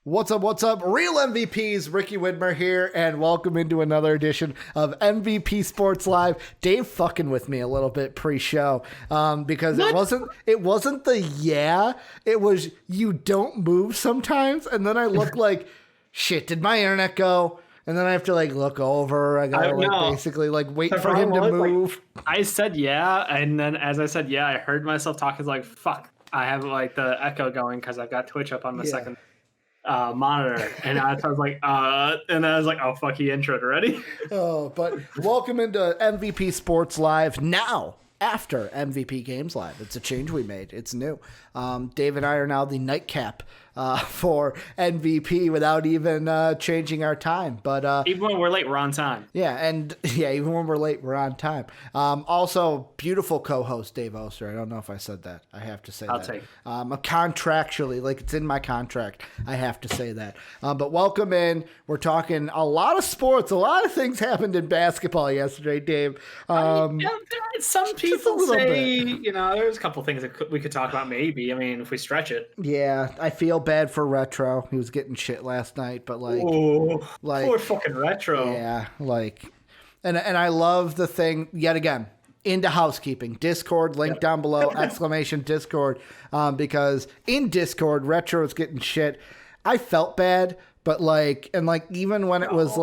What's up? What's up? Real MVPs, Ricky Widmer here, and welcome into another edition of MVP Sports Live. Dave fucking with me a little bit pre-show because it wasn't it was you don't move sometimes, and then I look like shit. Did my internet go? And then I have to look over. I gotta basically wait for him to move. I said yeah, and then as I said yeah, I heard myself talking fuck. I have the echo going because I've got Twitch up on my second monitor, and I was like, oh fuck, he introed already. Oh, but welcome into MVP Sports Live now. After MVP Games Live. It's a change we made. It's new. Dave and I are now the nightcap for MVP without even changing our time. But even when we're late, we're on time. Even when we're late, we're on time. Also, beautiful co-host Dave Oster. I don't know if I said that. I have to say I'll that. take it. Contractually, it's in my contract. I have to say that. But welcome in. We're talking a lot of sports. A lot of things happened in basketball yesterday, Dave. Some people say, there's a couple things that we could talk about maybe. I mean, if we stretch it. Yeah, I feel bad for Retro. He was getting shit last night, but poor fucking Retro. Yeah, and I love the thing yet again. Into housekeeping, Discord, link down below, ! Discord, because in Discord, Retro is getting shit. I felt bad, but even when it was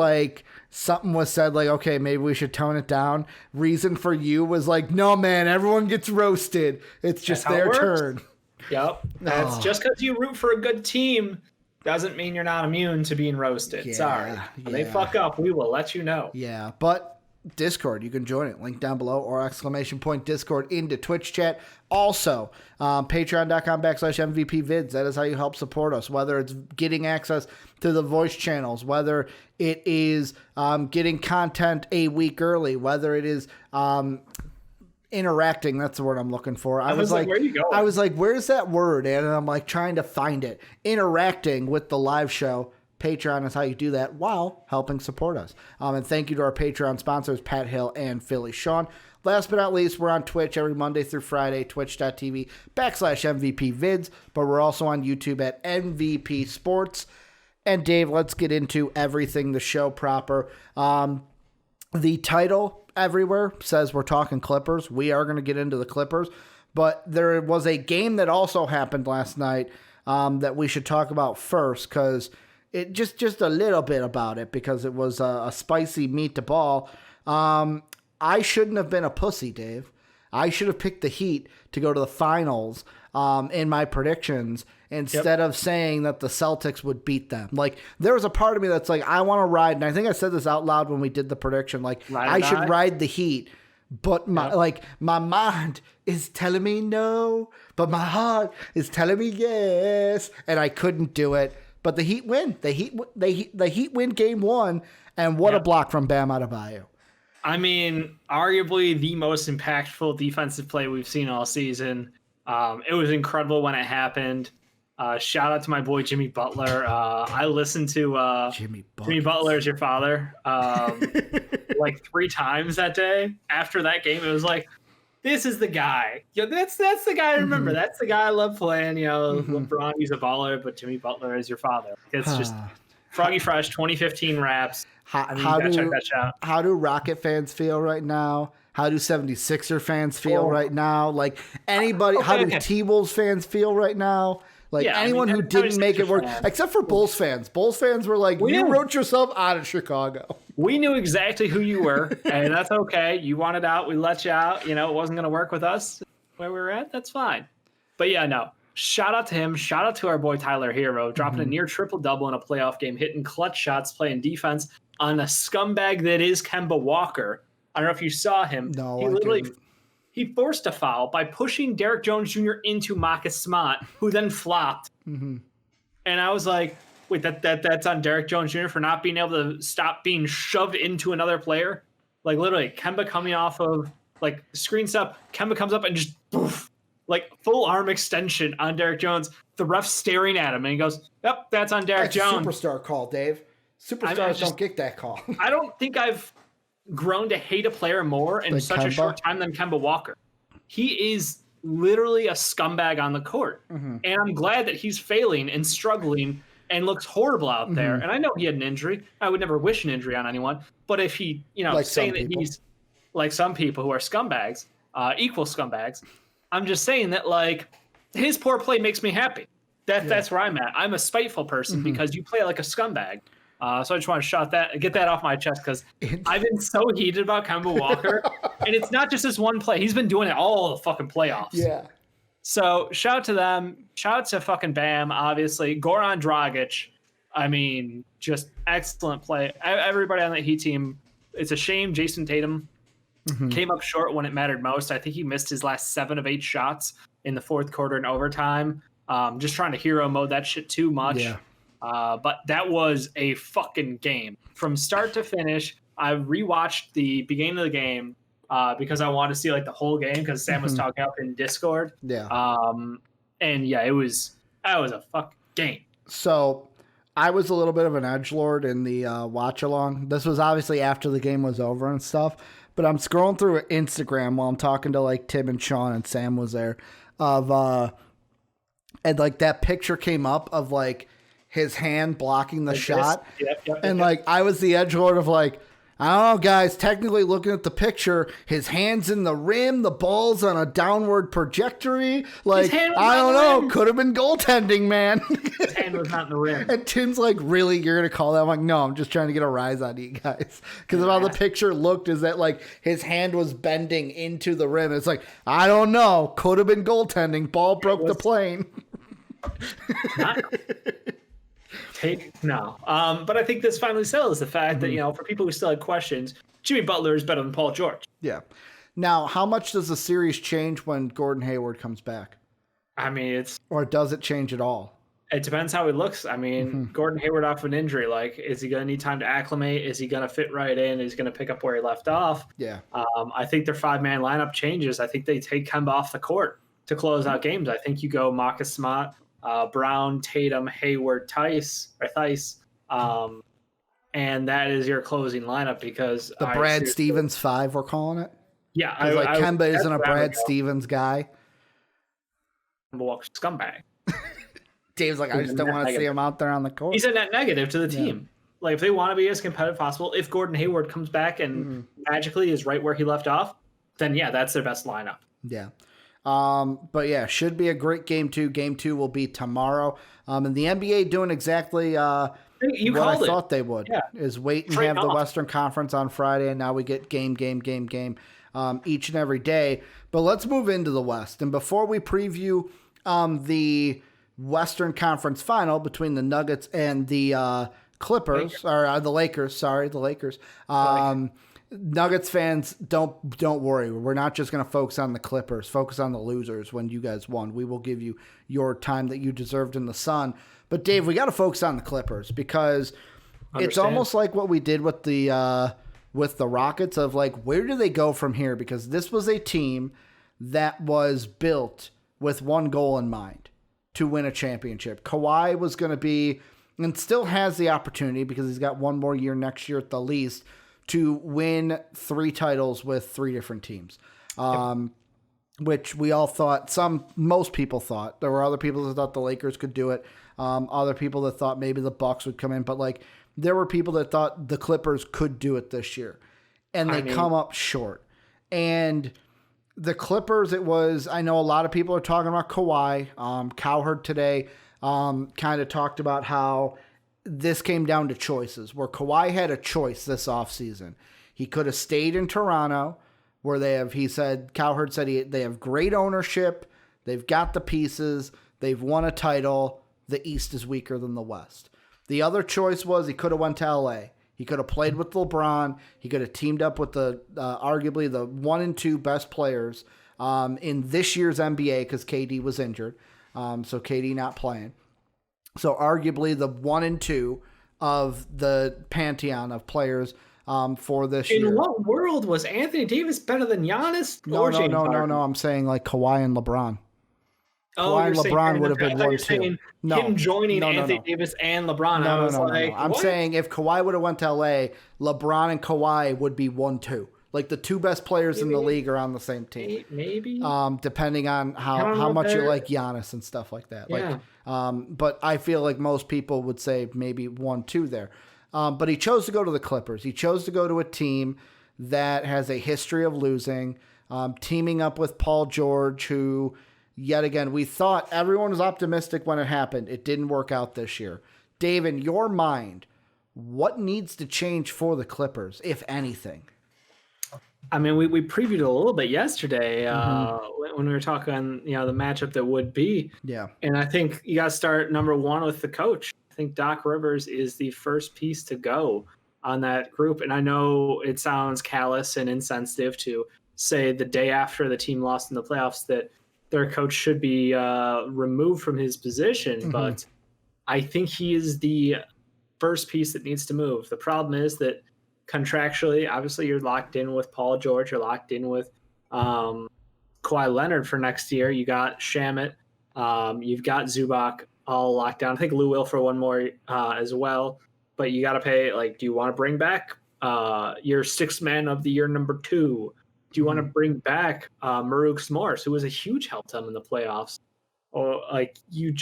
something was said okay, maybe we should tone it down. Reason for you was no, man, everyone gets roasted. It's just their turn. Yep. That's just because you root for a good team doesn't mean you're not immune to being roasted. Yeah, Sorry. When they fuck up, we will let you know. Yeah, but Discord, you can join it. Link down below or ! Discord into Twitch chat. Also, patreon.com/MVP-vids. That is how you help support us, whether it's getting access to the voice channels, whether it is getting content a week early, whether it is interacting. That's the word I'm looking for. I was like, where are you going? I was like, where's that word? And I'm trying to find it. Interacting with the live show. Patreon is how you do that while helping support us. And thank you to our Patreon sponsors, Pat Hill and Philly Sean. Last but not least, we're on Twitch every Monday through Friday, twitch.tv/MVP-vids. But we're also on YouTube at MVP Sports. And Dave, let's get into everything, the show proper. The title everywhere says we're talking Clippers. We are going to get into the Clippers. But there was a game that also happened last night that we should talk about first, because it just a little bit about it, because it was a spicy meet to ball. I shouldn't have been a pussy, Dave. I should have picked the Heat to go to the finals in my predictions instead of saying that the Celtics would beat them. There was a part of me that's I want to ride, and I think I said this out loud when we did the prediction, I should ride the Heat, but my mind is telling me no, but my heart is telling me yes, and I couldn't do it. But the Heat win. The Heat win game one, and what a block from Bam Adebayo. I mean, arguably the most impactful defensive play we've seen all season. It was incredible when it happened. Shout out to my boy Jimmy Butler. I listened to Jimmy Butler is your father 3 times that day. After that game, it was this is the guy. That's the guy I remember. Mm-hmm. That's the guy I love playing. LeBron, he's a baller, but Jimmy Butler is your father. It's just Froggy Fresh, 2015 raps. How do Rocket fans feel right now? How do 76er fans feel right now? Anybody, how do T-Wolves fans feel right now? Anyone who didn't make it work, except for Bulls fans. Bulls fans were you wrote yourself out of Chicago. We knew exactly who you were, and that's okay. You wanted out, we let you out. It wasn't going to work with us where we were at. That's fine. But shout out to him. Shout out to our boy Tyler Hero, dropping a near triple-double in a playoff game, hitting clutch shots, playing defense on a scumbag that is Kemba Walker. I don't know if you saw him. No, He forced a foul by pushing Derek Jones Jr. into Marcus Smart, who then flopped. Mm-hmm. And I was like, wait, that's on Derek Jones Jr. for not being able to stop being shoved into another player? Literally, Kemba coming off of, screen step, Kemba comes up and just, poof, full arm extension on Derek Jones. The ref staring at him, and he goes, yep, that's on Derek Jones. Superstar call, Dave. Superstars don't get that call. I don't think I've grown to hate a player more in such a short time than Kemba Walker. He is literally a scumbag on the court. Mm-hmm. And I'm glad that he's failing and struggling and looks horrible out there. And I know he had an injury. I would never wish an injury on anyone. But if he, Like saying some that people. he's like some people who are scumbags, equal scumbags, I'm just saying that like his poor play makes me happy. That's where I'm at. I'm a spiteful person because you play like a scumbag. So I just want to get that off my chest because I've been so heated about Kemba Walker, and it's not just this one play. He's been doing it all the fucking playoffs. Yeah. So shout out to them. Shout out to fucking Bam, obviously. Goran Dragic. I mean, just excellent play. Everybody on that Heat team. It's a shame Jason Tatum came up short when it mattered most. I think he missed his last 7 of 8 shots in the fourth quarter and overtime. Just trying to hero mode that shit too much. Yeah. But that was a fucking game. From start to finish, I rewatched the beginning of the game because I wanted to see like the whole game because Sam was talking up in Discord. Yeah. And yeah, that was a fucking game. So I was a little bit of an edgelord in the watch along. This was obviously after the game was over and stuff, but I'm scrolling through Instagram while I'm talking to like Tim and Sean and Sam was there and like that picture came up of like his hand blocking the shot. And like I was the edgelord of like, I don't know, guys, technically looking at the picture, his hand's in the rim, the ball's on a downward trajectory. Like, I don't know, could have been goaltending, man. His hand was not in the rim. And Tim's like, really, you're going to call that? I'm like, no, I'm just trying to get a rise on you guys. Because of how the picture looked is that like his hand was bending into the rim. It's like, I don't know, could have been goaltending. Ball broke the plane. But I think this finally settles the fact that, for people who still had questions, Jimmy Butler is better than Paul George. Yeah. Now, how much does the series change when Gordon Hayward comes back? I mean, or does it change at all? It depends how he looks. I mean, Gordon Hayward off an injury, like, is he going to need time to acclimate? Is he going to fit right in? Is he going to pick up where he left off? Yeah. I think their 5-man lineup changes. I think they take Kemba off the court to close out games. I think you go Marcus Smart, Brown, Tatum, Hayward, Theis, and that is your closing lineup because the Brad Stevens 5, we're calling it. Yeah, Kemba isn't a Brad Stevens guy. Scumbag. Dave's like, I just don't want to see him out there on the court. He's a net negative to the team. Like if they want to be as competitive as possible, if Gordon Hayward comes back and magically is right where he left off, then yeah, that's their best lineup. Yeah. But yeah, should be a great game 2. Game 2 will be tomorrow. And the NBA doing exactly what I thought they would. Yeah. Is wait and have the Western Conference on Friday, and now we get game each and every day. But let's move into the West. And before we preview the Western Conference final between the Nuggets and the Clippers, or the Lakers, the Lakers. Nuggets fans, don't worry. We're not just going to focus on the Clippers. Focus on the losers when you guys won. We will give you your time that you deserved in the sun. But Dave, we got to focus on the Clippers because it's almost like what we did with the Rockets of like, where do they go from here? Because this was a team that was built with one goal in mind, to win a championship. Kawhi was going to be, and still has the opportunity because he's got one more year next year at the least, to win 3 titles with 3 different teams, which we all thought, most people thought. There were other people that thought the Lakers could do it. Other people that thought maybe the Bucks would come in, but like there were people that thought the Clippers could do it this year, and they come up short. And the Clippers, I know a lot of people are talking about Kawhi. Cowherd today kind of talked about how this came down to choices, where Kawhi had a choice this offseason. He could have stayed in Toronto, where Cowherd said they have great ownership, they've got the pieces, they've won a title, the East is weaker than the West. The other choice was he could have went to LA. He could have played with LeBron. He could have teamed up with the arguably the 1 and 2 best players in this year's NBA because KD was injured. So KD not playing. So arguably the 1 and 2 of the pantheon of players for this year. In what world was Anthony Davis better than Giannis? No. I'm saying like Kawhi and LeBron. Kawhi and LeBron would have been 1-2. Him joining Anthony Davis and LeBron. No. I'm saying if Kawhi would have went to LA, LeBron and Kawhi would be 1-2. Like the two best players in the league are on the same team. Maybe. Depending on how much you like Giannis and stuff like that. Yeah. But I feel like most people would say maybe 1-2 there. But he chose to go to the Clippers. He chose to go to a team that has a history of losing, teaming up with Paul George, who, yet again, we thought everyone was optimistic when it happened. It didn't work out this year. Dave, in your mind, what needs to change for the Clippers, if anything? I mean, we previewed a little bit yesterday when we were talking, the matchup that would be. Yeah. And I think you got to start number one with the coach. I think Doc Rivers is the first piece to go on that group. And I know it sounds callous and insensitive to say the day after the team lost in the playoffs that their coach should be removed from his position. But I think he is the first piece that needs to move. The problem is that contractually, obviously, you're locked in with Paul George. You're locked in with Kawhi Leonard for next year. You got Shamet. You've got Zubac all locked down. I think Lou will for one more as well. But you got to pay. Like, do you want to bring back your sixth man of the year, number 2? Do you want to bring back Marux Morris, who was a huge help to them in the playoffs? Or like you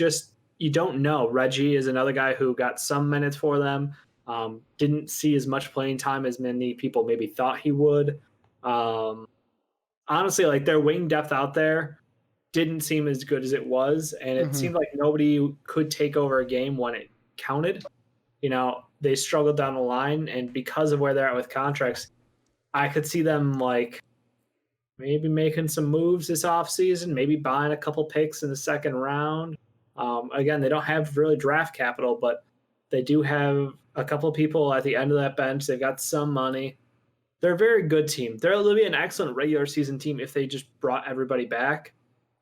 don't know. Reggie is another guy who got some minutes for them. Didn't see as much playing time as many people maybe thought he would. Honestly, like their wing depth out there didn't seem as good as it was, and it seemed like nobody could take over a game when it counted. They struggled down the line, and because of where they're at with contracts, I could see them like maybe making some moves this offseason, maybe buying a couple picks in the second round. Again, they don't have really draft capital, but they do have a couple of people at the end of that bench. They've got some money. They're a very good team. They'll be an excellent regular season team if they just brought everybody back.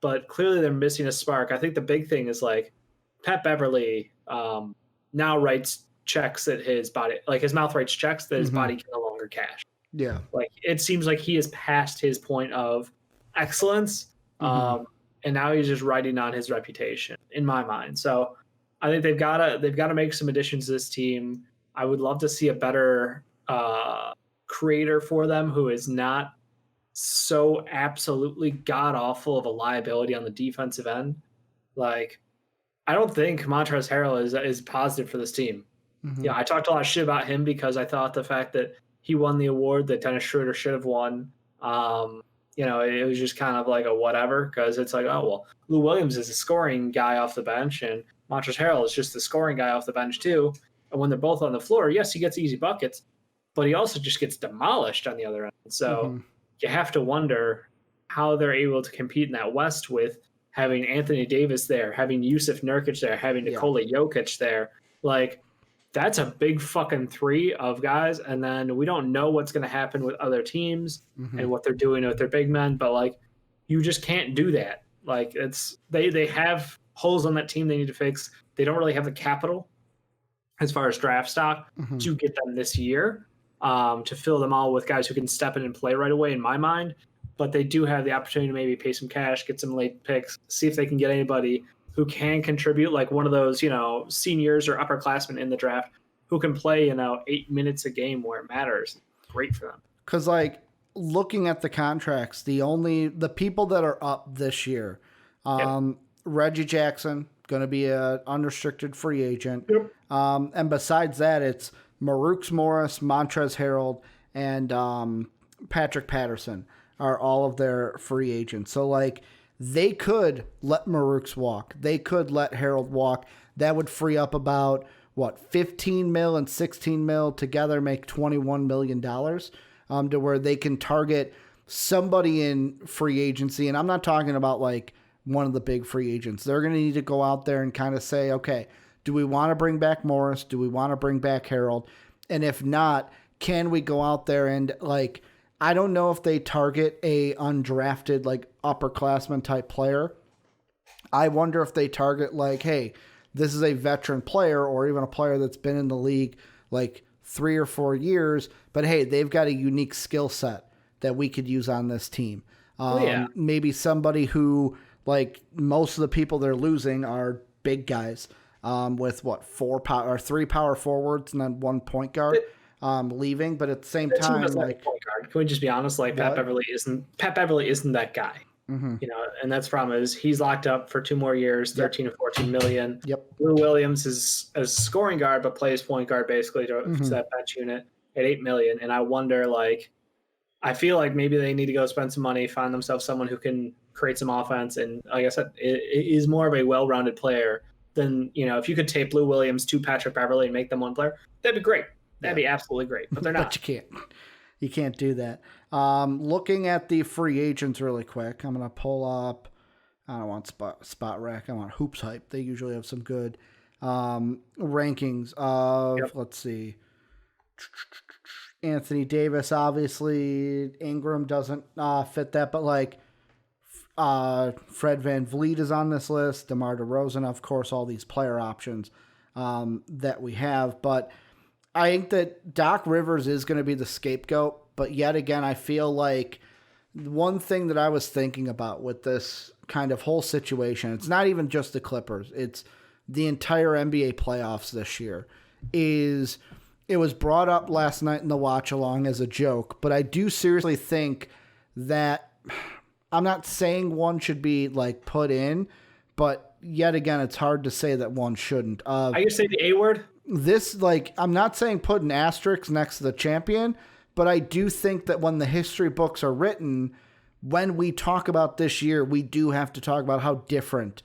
But clearly they're missing a spark. I think the big thing is like Pat Beverly now writes checks that his body, like his mouth writes checks that his body can no longer cash. Yeah. Like it seems like he is past his point of excellence. And now he's just writing on his reputation in my mind. So I think they've got to make some additions to this team. I would love to see a better creator for them who is not so absolutely god awful of a liability on the defensive end. Like, I don't think Montrezl Harrell is positive for this team. Yeah, I talked a lot of shit about him because I thought the fact that he won the award that Dennis Schroeder should have won. It was just kind of like a whatever because it's like, oh well, Lou Williams is a scoring guy off the bench and Montrezl Harrell is just the scoring guy off the bench too. And when they're both on the floor, yes, he gets easy buckets, but he also just gets demolished on the other end. So you have to wonder how they're able to compete in that West with having Anthony Davis there, having Yusuf Nurkic there, having Nikola Jokic there. Like, that's a big fucking three of guys. And then we don't know what's going to happen with other teams and what they're doing with their big men. But, like, you just can't do that. Like, they have holes on that team they need to fix. They don't really have the capital as far as draft stock to get them this year to fill them all with guys who can step in and play right away, in my mind. But they do have the opportunity to maybe pay some cash, get some late picks, see if they can get anybody who can contribute, like one of those, seniors or upperclassmen in the draft who can play, 8 minutes a game where it matters. Great for them. Because, like, looking at the contracts, the people that are up this year, Reggie Jackson, going to be an unrestricted free agent. Yep. And besides that, it's Marux Morris, Montrezl Harrell, and Patrick Patterson are all of their free agents. So, like, they could let Marux walk. They could let Harrell walk. That would free up about, 15 mil and 16 mil together make $21 million to where they can target somebody in free agency. And I'm not talking about, like, one of the big free agents. They're going to need to go out there and kind of say, okay, do we want to bring back Morris? Do we want to bring back Harrell? And if not, can we go out there and, like, I don't know if they target a undrafted, like, upperclassman type player. I wonder if they target, like, hey, this is a veteran player or even a player that's been in the league like 3 or 4 years, but hey, they've got a unique skill set that we could use on this team. Maybe somebody who, like, most of the people they're losing are big guys with 3 power forwards and then 1 point guard. leaving, but at the same The team time, doesn't have a like, point guard. Can we just be honest? Like Pat what? Beverly isn't that guy. Hmm. And that's the problem is he's locked up for 2 more years, Yep. 13 to 14 million. Yep. Lou Williams is a scoring guard, but plays point guard basically to Hmm. that bench unit at 8 million. And I wonder, like, I feel like maybe they need to go spend some money, find themselves someone who can create some offense. And like I said, it is more of a well-rounded player than, if you could tape Lou Williams to Patrick Beverly and make them one player, that'd be great. That'd be absolutely great, but they're not. But you can't do that. Looking at the free agents really quick, I'm going to pull up, I don't want spot rack, I want Hoops Hype. They usually have some good rankings of, let's see, Anthony Davis, obviously. Ingram doesn't fit that, but like Fred VanVleet is on this list, DeMar DeRozan, of course, all these player options that we have. But I think that Doc Rivers is going to be the scapegoat. But yet again, I feel like one thing that I was thinking about with this kind of whole situation, it's not even just the Clippers, it's the entire NBA playoffs this year, is it was brought up last night in the watch along as a joke, but I do seriously think that I'm not saying one should be like put in, but yet again, it's hard to say that one shouldn't. I can say the A word. This, like, I'm not saying put an asterisk next to the champion, but I do think that when the history books are written, when we talk about this year, we do have to talk about how different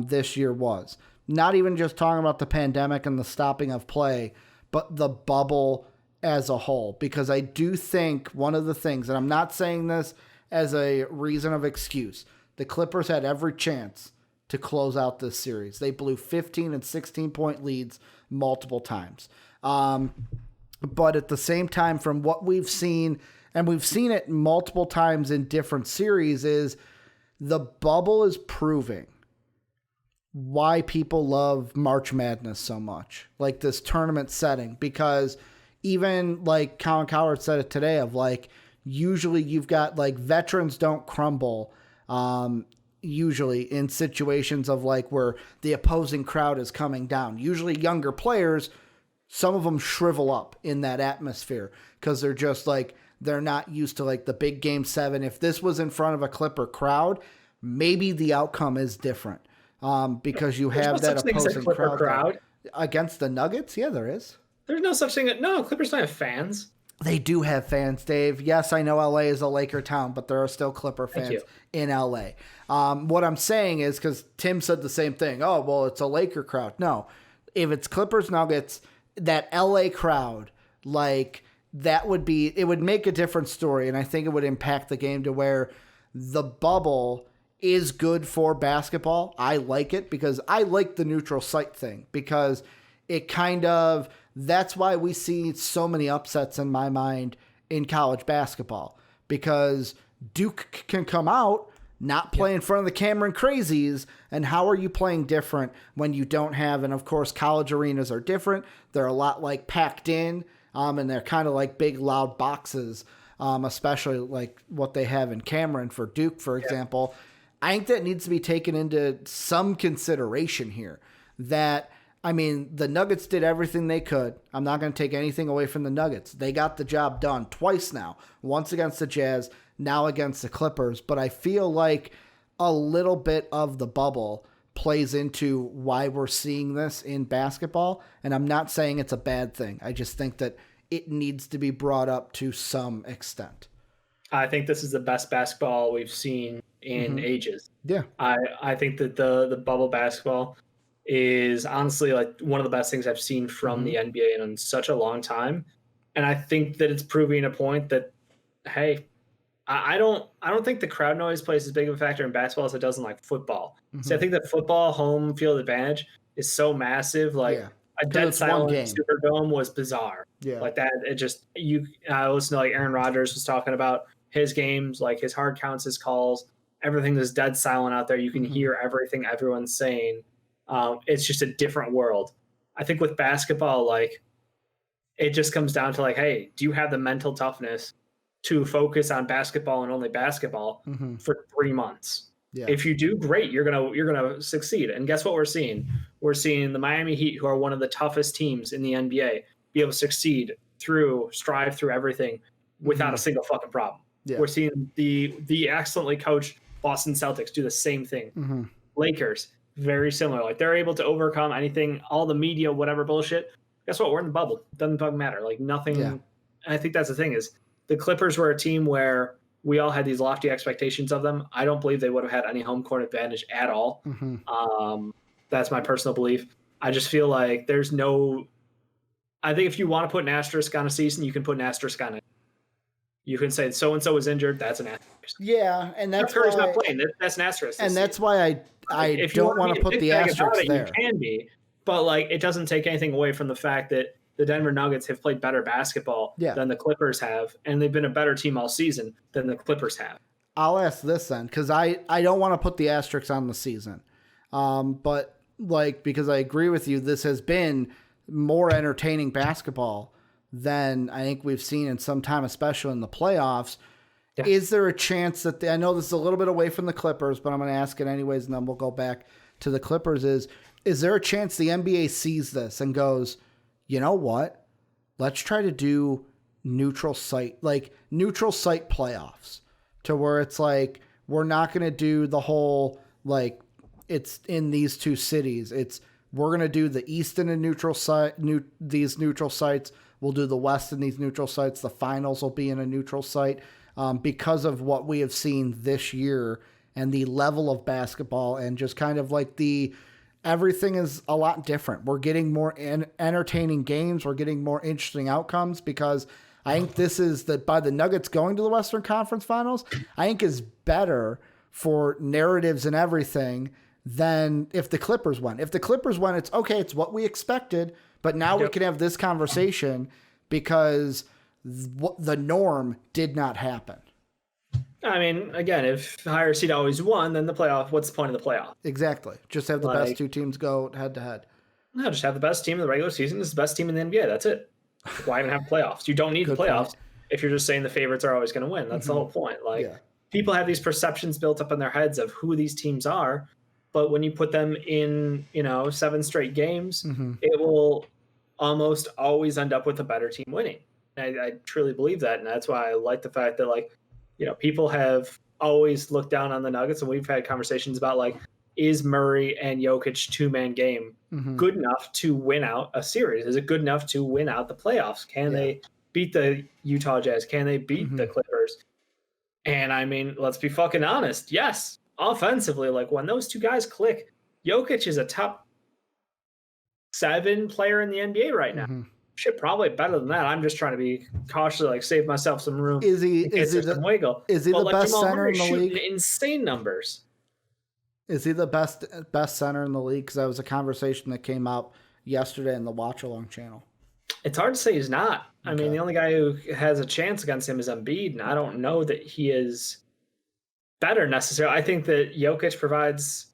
this year was. Not even just talking about the pandemic and the stopping of play, but the bubble as a whole. Because I do think one of the things, and I'm not saying this as a reason of excuse, the Clippers had every chance to close out this series. They blew 15 and 16-point leads multiple times. But at the same time, from what we've seen, and we've seen it multiple times in different series, is the bubble is proving why people love March Madness so much, like this tournament setting, because even like Colin Cowherd said it today of like, usually you've got like veterans don't crumble, usually in situations of like where the opposing crowd is coming down. Usually younger players, some of them shrivel up in that atmosphere because they're just like, they're not used to like the big game 7. If this was in front of a Clipper crowd, maybe the outcome is different. Because you have that opposing crowd against the Nuggets. Yeah, there is. There's no such thing. No, Clippers don't have fans. They do have fans, Dave. Yes, I know LA is a Laker town, but there are still Clipper fans in LA. What I'm saying is, because Tim said the same thing. Oh, well, it's a Laker crowd. No, if it's Clippers Nuggets, that LA crowd, like that would be, it would make a different story. And I think it would impact the game to where the bubble is good for basketball. I like it because I like the neutral site thing, because it kind of, that's why we see so many upsets in my mind in college basketball, because Duke can come out, not play in front of the Cameron Crazies. And how are you playing different when you don't have, and of course college arenas are different. They're a lot like packed in, and they're kind of like big loud boxes, especially like what they have in Cameron for Duke, for example. I think that needs to be taken into some consideration here. That, I mean, the Nuggets did everything they could. I'm not going to take anything away from the Nuggets. They got the job done twice now. Once against the Jazz, now against the Clippers. But I feel like a little bit of the bubble plays into why we're seeing this in basketball. And I'm not saying it's a bad thing. I just think that it needs to be brought up to some extent. I think this is the best basketball we've seen in ages. Yeah. I think that the bubble basketball is honestly like one of the best things I've seen from the NBA in such a long time. And I think that it's proving a point that, hey, I don't think the crowd noise plays as big of a factor in basketball as it does in like football. So I think that football home field advantage is so massive. Like a dead silent Superdome was bizarre. Yeah. Like that. It just, I listen to like Aaron Rodgers was talking about his games, like his hard counts, his calls, everything is dead silent out there. You can hear everything everyone's saying. It's just a different world. I think with basketball, like it just comes down to like, hey, do you have the mental toughness to focus on basketball and only basketball for 3 months? Yeah. If you do, great, you're gonna succeed. And guess what we're seeing? We're seeing the Miami Heat, who are one of the toughest teams in the NBA, be able to succeed strive through everything without a single fucking problem. Yeah. We're seeing the excellently coached Boston Celtics do the same thing. Lakers, very similar. Like they're able to overcome anything, all the media, whatever bullshit. Guess what? We're in the bubble. Doesn't fucking matter. Like nothing. Yeah. I think that's the thing is the Clippers were a team where we all had these lofty expectations of them. I don't believe they would have had any home court advantage at all. That's my personal belief. I just feel like there's no. I think if you want to put an asterisk on a season, you can put an asterisk on it. You can say so and so was injured. That's an asterisk. Yeah, and that's Curry's why, not playing. That's an asterisk. And that's why I don't want to put the asterisk there. You can be, but like it doesn't take anything away from the fact that the Denver Nuggets have played better basketball than the Clippers have, and they've been a better team all season than the Clippers have. I'll ask this then, because I don't want to put the asterisk on the season, but like because I agree with you, this has been more entertaining basketball than I think we've seen in some time, especially in the playoffs. Yeah. Is there a chance that I know this is a little bit away from the Clippers, but I'm going to ask it anyways, and then we'll go back to the Clippers. Is there a chance the NBA sees this and goes, you know what? Let's try to do neutral site playoffs to where it's like, we're not going to do the whole, like it's in these two cities. We're going to do the East in a neutral site, these neutral sites. We'll do the West in these neutral sites. The finals will be in a neutral site because of what we have seen this year and the level of basketball and just kind of like everything is a lot different. We're getting more entertaining games. We're getting more interesting outcomes because I think this is by the Nuggets going to the Western Conference Finals, I think is better for narratives and everything than if the Clippers won. If the Clippers won, it's okay. It's what we expected, but now we can have this conversation because the norm did not happen. I mean, again, if the higher seed always won, then what's the point of the playoff? Exactly. Just have the best two teams go head to head. No, just have the best team in the regular season. This is the best team in the NBA. That's it. Why even have playoffs? You don't need the playoffs if you're just saying the favorites are always going to win. That's the whole point. People have these perceptions built up in their heads of who these teams are, but when you put them in, 7 straight games, it will almost always end up with a better team winning. I truly believe that, and that's why I like the fact that people have always looked down on the Nuggets, and we've had conversations about is Murray and Jokic 2-man game good enough to win out a series? Is it good enough to win out the playoffs? Can they beat the Utah Jazz? Can they beat the Clippers? And I mean, let's be fucking honest. Yes, offensively, when those two guys click, Jokic is a top 7 player in the NBA right now. Shit, probably better than that. I'm just trying to be cautiously save myself some room. Is he the wiggle? Is he the best Jamal center Murray in the league? Insane numbers. Is he the best center in the league? Because that was a conversation that came up yesterday in the Watch Along channel. It's hard to say he's not. Okay. I mean, the only guy who has a chance against him is Embiid, and I don't know that he is better necessarily. I think that Jokic provides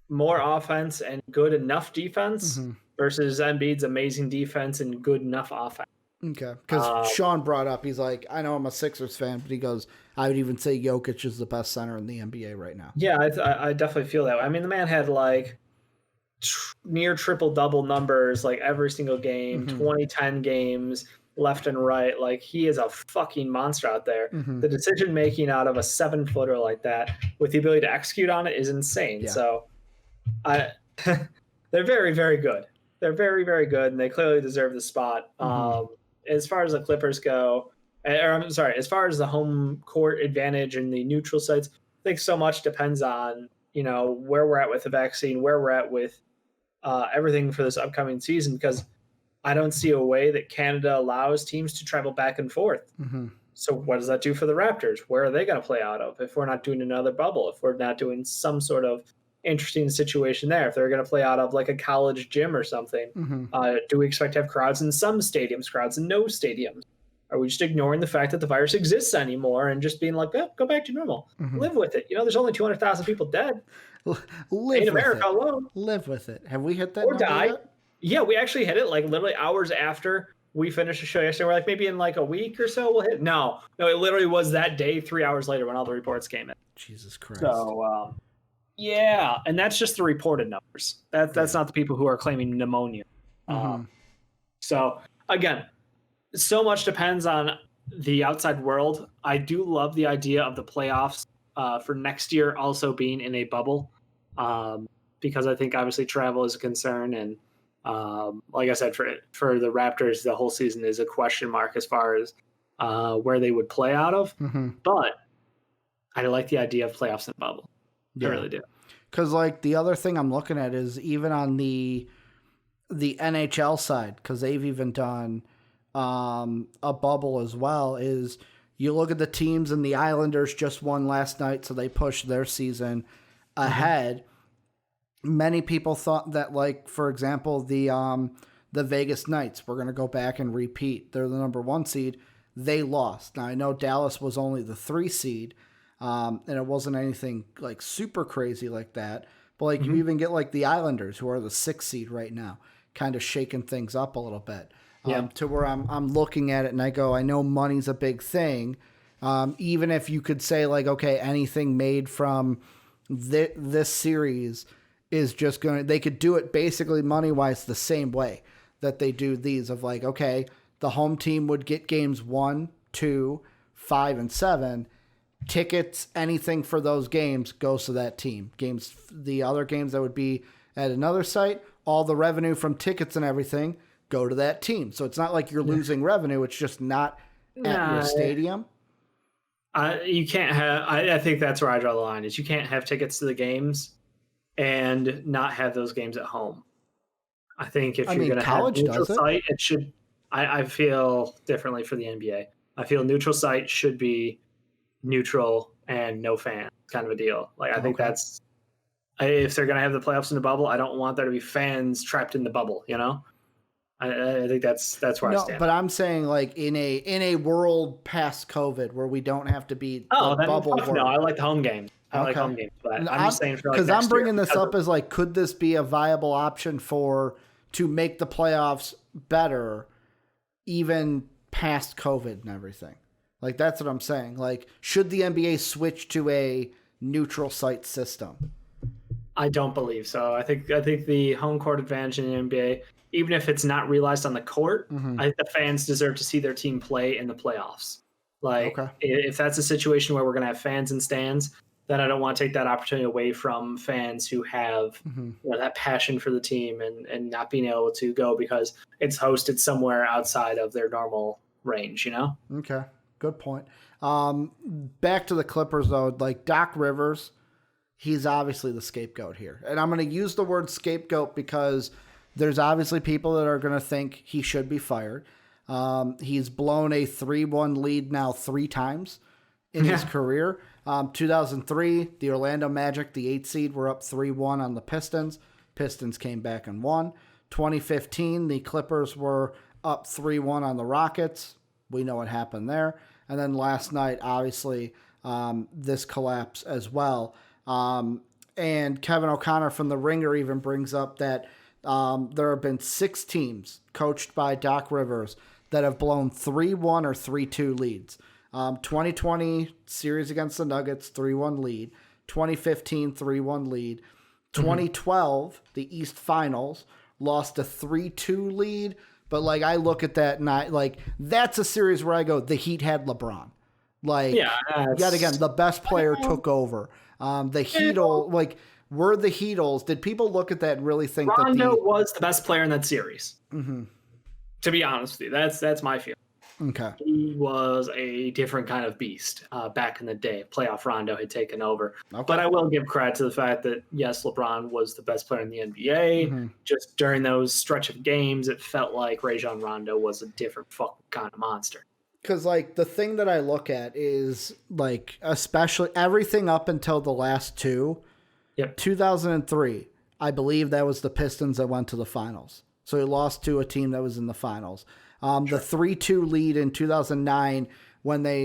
more offense and good enough defense versus Embiid's amazing defense and good enough offense. Okay, because Sean brought up, he's like, I know I'm a Sixers fan, but he goes, I would even say Jokic is the best center in the NBA right now. Yeah, I definitely feel that way. I mean, the man had near triple-double numbers every single game, 20-10 games, left and right. He is a fucking monster out there. The decision-making out of a 7-footer like that with the ability to execute on it is insane. Yeah. So they're very, very good. They're very, very good, and they clearly deserve the spot. As far as the Clippers go, as far as the home court advantage and the neutral sites, I think so much depends on, where we're at with the vaccine, where we're at with everything for this upcoming season, because I don't see a way that Canada allows teams to travel back and forth. So what does that do for the Raptors? Where are they going to play out of if we're not doing another bubble, if we're not doing some sort of interesting situation there, if they're going to play out of a college gym or something? Do we expect to have crowds in some stadiums, crowds in no stadiums? Are we just ignoring the fact that the virus exists anymore and just being go back to normal, live with it? There's only 200,000 people dead in America alone. Live with it. Have we hit that or die? Yet? Yeah, we actually hit it literally hours after we finished the show yesterday. We're maybe in a week or so we'll hit. No, it literally was that day, 3 hours later when all the reports came in. Jesus Christ. So, yeah, and that's just the reported numbers. That's not the people who are claiming pneumonia. So, again, so much depends on the outside world. I do love the idea of the playoffs for next year also being in a bubble, because I think obviously travel is a concern, and like I said, for the Raptors, the whole season is a question mark as far as where they would play out of. Mm-hmm. But I like the idea of playoffs in a bubble. Yeah. I really do. Because like the other thing I'm looking at is even on the NHL side, because they've even done a bubble as well, is you look at the teams, and the Islanders just won last night, so they pushed their season ahead. Many people thought that, like, for example, the Vegas Knights were going to go back and repeat. They're the number 1 seed. They lost. Now, I know Dallas was only the 3 seed, and it wasn't anything like super crazy like that. But like you even get like the Islanders, who are the 6th seed right now, kind of shaking things up a little bit. To where I'm looking at it and I go, I know money's a big thing. Even if you could say like, okay, anything made from this series is just they could do it basically money wise the same way that they do these, of like, okay, the home team would get games 1, 2, 5, and 7. Tickets, anything for those games goes to that team. The other games that would be at another site, all the revenue from tickets and everything go to that team. So it's not like you're losing revenue. It's just not at your stadium. You can't have. I think that's where I draw the line. Is you can't have tickets to the games and not have those games at home. I think if you're going to have a neutral site, it should. I feel differently for the NBA. I feel neutral site should be neutral and no fan kind of a deal. Like I think that's, if they're going to have the playoffs in the bubble, I don't want there to be fans trapped in the bubble, you know? I think that's where I stand. But I'm saying like in a world past COVID where we don't have to be bubble. No, I like the home games. I like home games, but I'm just saying for like, because I'm bringing this up as like, could this be a viable option to make the playoffs better, even past COVID and everything? Like, that's what I'm saying. Like, should the NBA switch to a neutral site system? I don't believe so. I think the home court advantage in the NBA, even if it's not realized on the court, I think the fans deserve to see their team play in the playoffs. Like, if that's a situation where we're going to have fans in stands, then I don't want to take that opportunity away from fans who have that passion for the team and not being able to go because it's hosted somewhere outside of their normal range, you know? Okay. Good point. Back to the Clippers, though. Like Doc Rivers, he's obviously the scapegoat here. And I'm going to use the word scapegoat because there's obviously people that are going to think he should be fired. He's blown a 3-1 lead now 3 times in his career. 2003, the Orlando Magic, the 8th seed, were up 3-1 on the Pistons. Pistons came back and won. 2015, the Clippers were up 3-1 on the Rockets. We know what happened there. And then last night, obviously, this collapse as well. And Kevin O'Connor from The Ringer even brings up that there have been 6 teams coached by Doc Rivers that have blown 3-1 or 3-2 leads. 2020 series against the Nuggets, 3-1 lead. 2015, 3-1 lead. 2012, the East Finals, lost a 3-2 lead. But, like, I look at that and that's a series where I go, the Heat had LeBron. Like, yet again, the best player took over. The Heatles, were the Heatles. Did people look at that and really think that Rondo was the best player in that series? To be honest with you, that's my feeling. Okay. He was a different kind of beast back in the day. Playoff Rondo had taken over. Okay. But I will give credit to the fact that, yes, LeBron was the best player in the NBA. Just during those stretch of games, it felt like Rajon Rondo was a different fucking kind of monster. Because, like, the thing that I look at is, like, especially everything up until the last 2. Yep. 2003, I believe that was the Pistons that went to the finals. So he lost to a team that was in the finals. The 3-2 lead in 2009 when his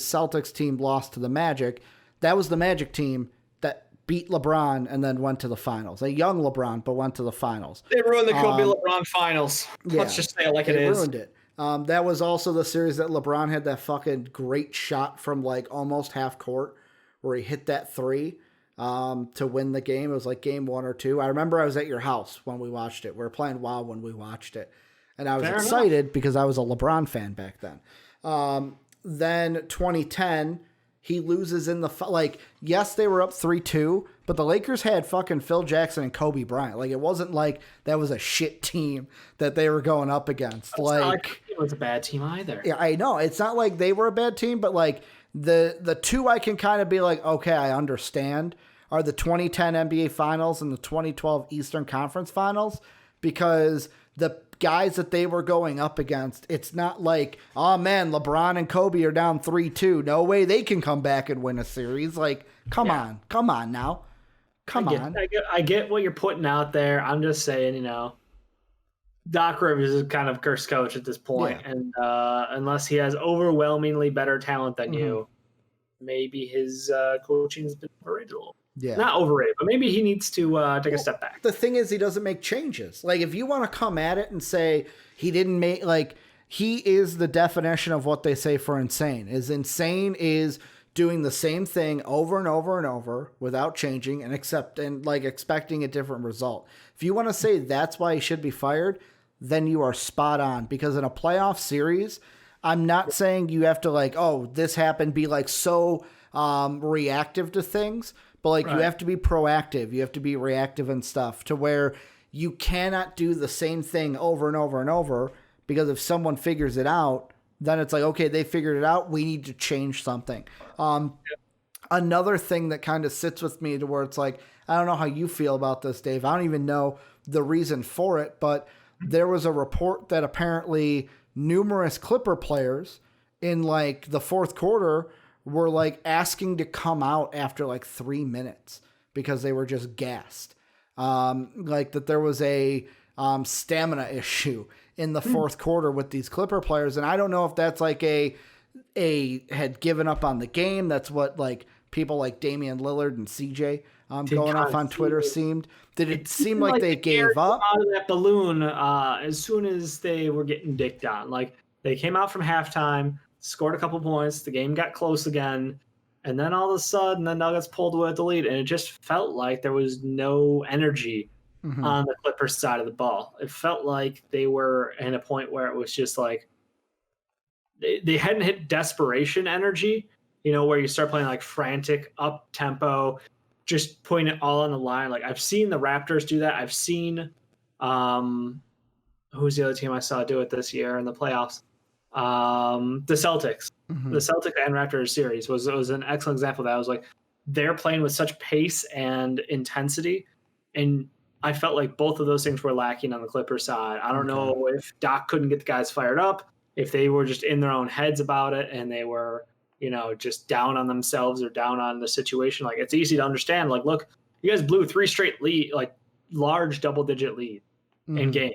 Celtics team lost to the Magic, that was the Magic team that beat LeBron and then went to the finals. A young LeBron, but went to the finals. They ruined the Kobe LeBron finals. Let's just say it like it is. They ruined it. That was also the series that LeBron had that fucking great shot from like almost half court where he hit that 3 to win the game. It was like game 1 or 2. I remember I was at your house when we watched it. We were playing WoW when we watched it. And I was Fair excited because I was a LeBron fan back then. Then 2010, he loses in the yes, they were up 3-2, but the Lakers had fucking Phil Jackson and Kobe Bryant. Like, it wasn't like that was a shit team that they were going up against. It's not like it was a bad team either. Yeah, I know. It's not like they were a bad team, but like the two I can kind of be like, okay, I understand, are the 2010 NBA Finals and the 2012 Eastern Conference Finals, because the guys that they were going up against, it's not like, oh man, LeBron and Kobe are down 3-2. No way they can come back and win a series. Like, come on now. I get what you're putting out there. I'm just saying, Doc Rivers is kind of cursed coach at this point, and unless he has overwhelmingly better talent than you, maybe his coaching's been overrated a little. Yeah, not overrated, but maybe he needs to take a step back. The thing is, he doesn't make changes. Like, if you want to come at it and say he didn't make, like, he is the definition of what they say for insane. Insane is doing the same thing over and over and over without changing and expecting a different result. If you want to say that's why he should be fired, then you are spot on. Because in a playoff series, I'm not saying you have to like, oh, this happened, be like so reactive to things. But like, you have to be proactive. You have to be reactive and stuff, to where you cannot do the same thing over and over and over, because if someone figures it out, then it's like, okay, they figured it out. We need to change something. Another thing that kind of sits with me, to where it's like, I don't know how you feel about this, Dave. I don't even know the reason for it, but there was a report that apparently numerous Clipper players in like the fourth quarter were like asking to come out after like 3 minutes because they were just gassed. Like that there was a stamina issue in the fourth quarter with these Clipper players. And I don't know if that's like had given up on the game. That's what like people like Damian Lillard and CJ going off on Twitter seemed. Did it seem like they gave up? Out of that balloon as soon as they were getting dicked on. Like, they came out from halftime, scored a couple points, the game got close again, and then all of a sudden the Nuggets pulled away with the lead, and it just felt like there was no energy on the Clippers side of the ball. It felt like they were in a point where it was just like they hadn't hit desperation energy, where you start playing like frantic up tempo, just putting it all on the line. Like, I've seen the Raptors do that. I've seen who's the other team I saw do it this year in the playoffs? The Celtics. The Celtics and Raptors series was an excellent example of that. I was like, they're playing with such pace and intensity, and I felt like both of those things were lacking on the Clippers side. I don't know if Doc couldn't get the guys fired up, if they were just in their own heads about it and they were, just down on themselves or down on the situation. Like, it's easy to understand. Like, look, you guys blew 3 straight lead, like large double-digit lead in game.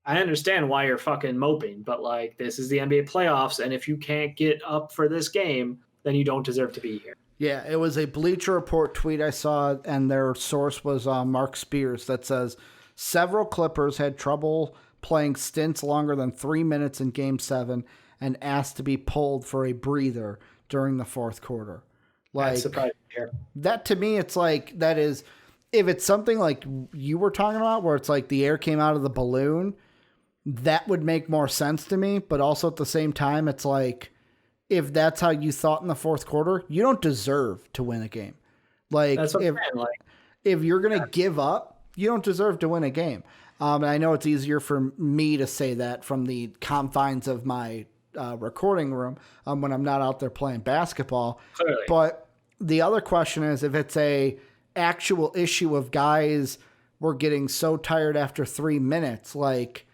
I understand why you're fucking moping, but like, this is the NBA playoffs, and if you can't get up for this game, then you don't deserve to be here. Yeah, it was a Bleacher Report tweet I saw, and their source was Mark Spears, that says several Clippers had trouble playing stints longer than 3 minutes in Game 7 and asked to be pulled for a breather during the fourth quarter. Like, that to me, it's like, that is, if it's something like you were talking about, where it's like the air came out of the balloon, that would make more sense to me. But also at the same time, it's like, if that's how you thought in the fourth quarter, you don't deserve to win a game. Like, if you're going to give up, you don't deserve to win a game. And I know it's easier for me to say that from the confines of my recording room when I'm not out there playing basketball. Clearly. But the other question is, if it's a actual issue of guys were getting so tired after 3 minutes, like,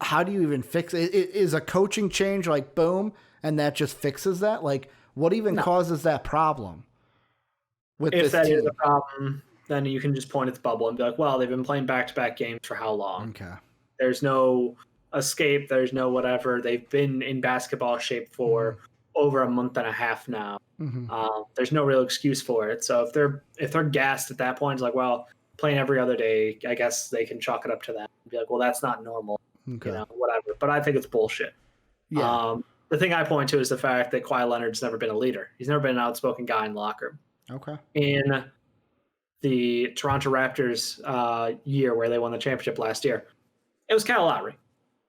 how do you even fix it? Is a coaching change like boom, and that just fixes that? Like, what even causes that problem with this team? If that is a problem, then you can just point at the bubble and be like, well, they've been playing back-to-back games for how long? Okay. There's no escape. There's no whatever. They've been in basketball shape for over a month and a half now. There's no real excuse for it. So if they're gassed at that point, it's like, well, playing every other day, I guess they can chalk it up to that and be like, well, that's not normal. Okay. Whatever. But I think it's bullshit. Yeah. The thing I point to is the fact that Kawhi Leonard's never been a leader. He's never been an outspoken guy in the locker room. Okay. In the Toronto Raptors year where they won the championship last year, It was Kyle Lowry.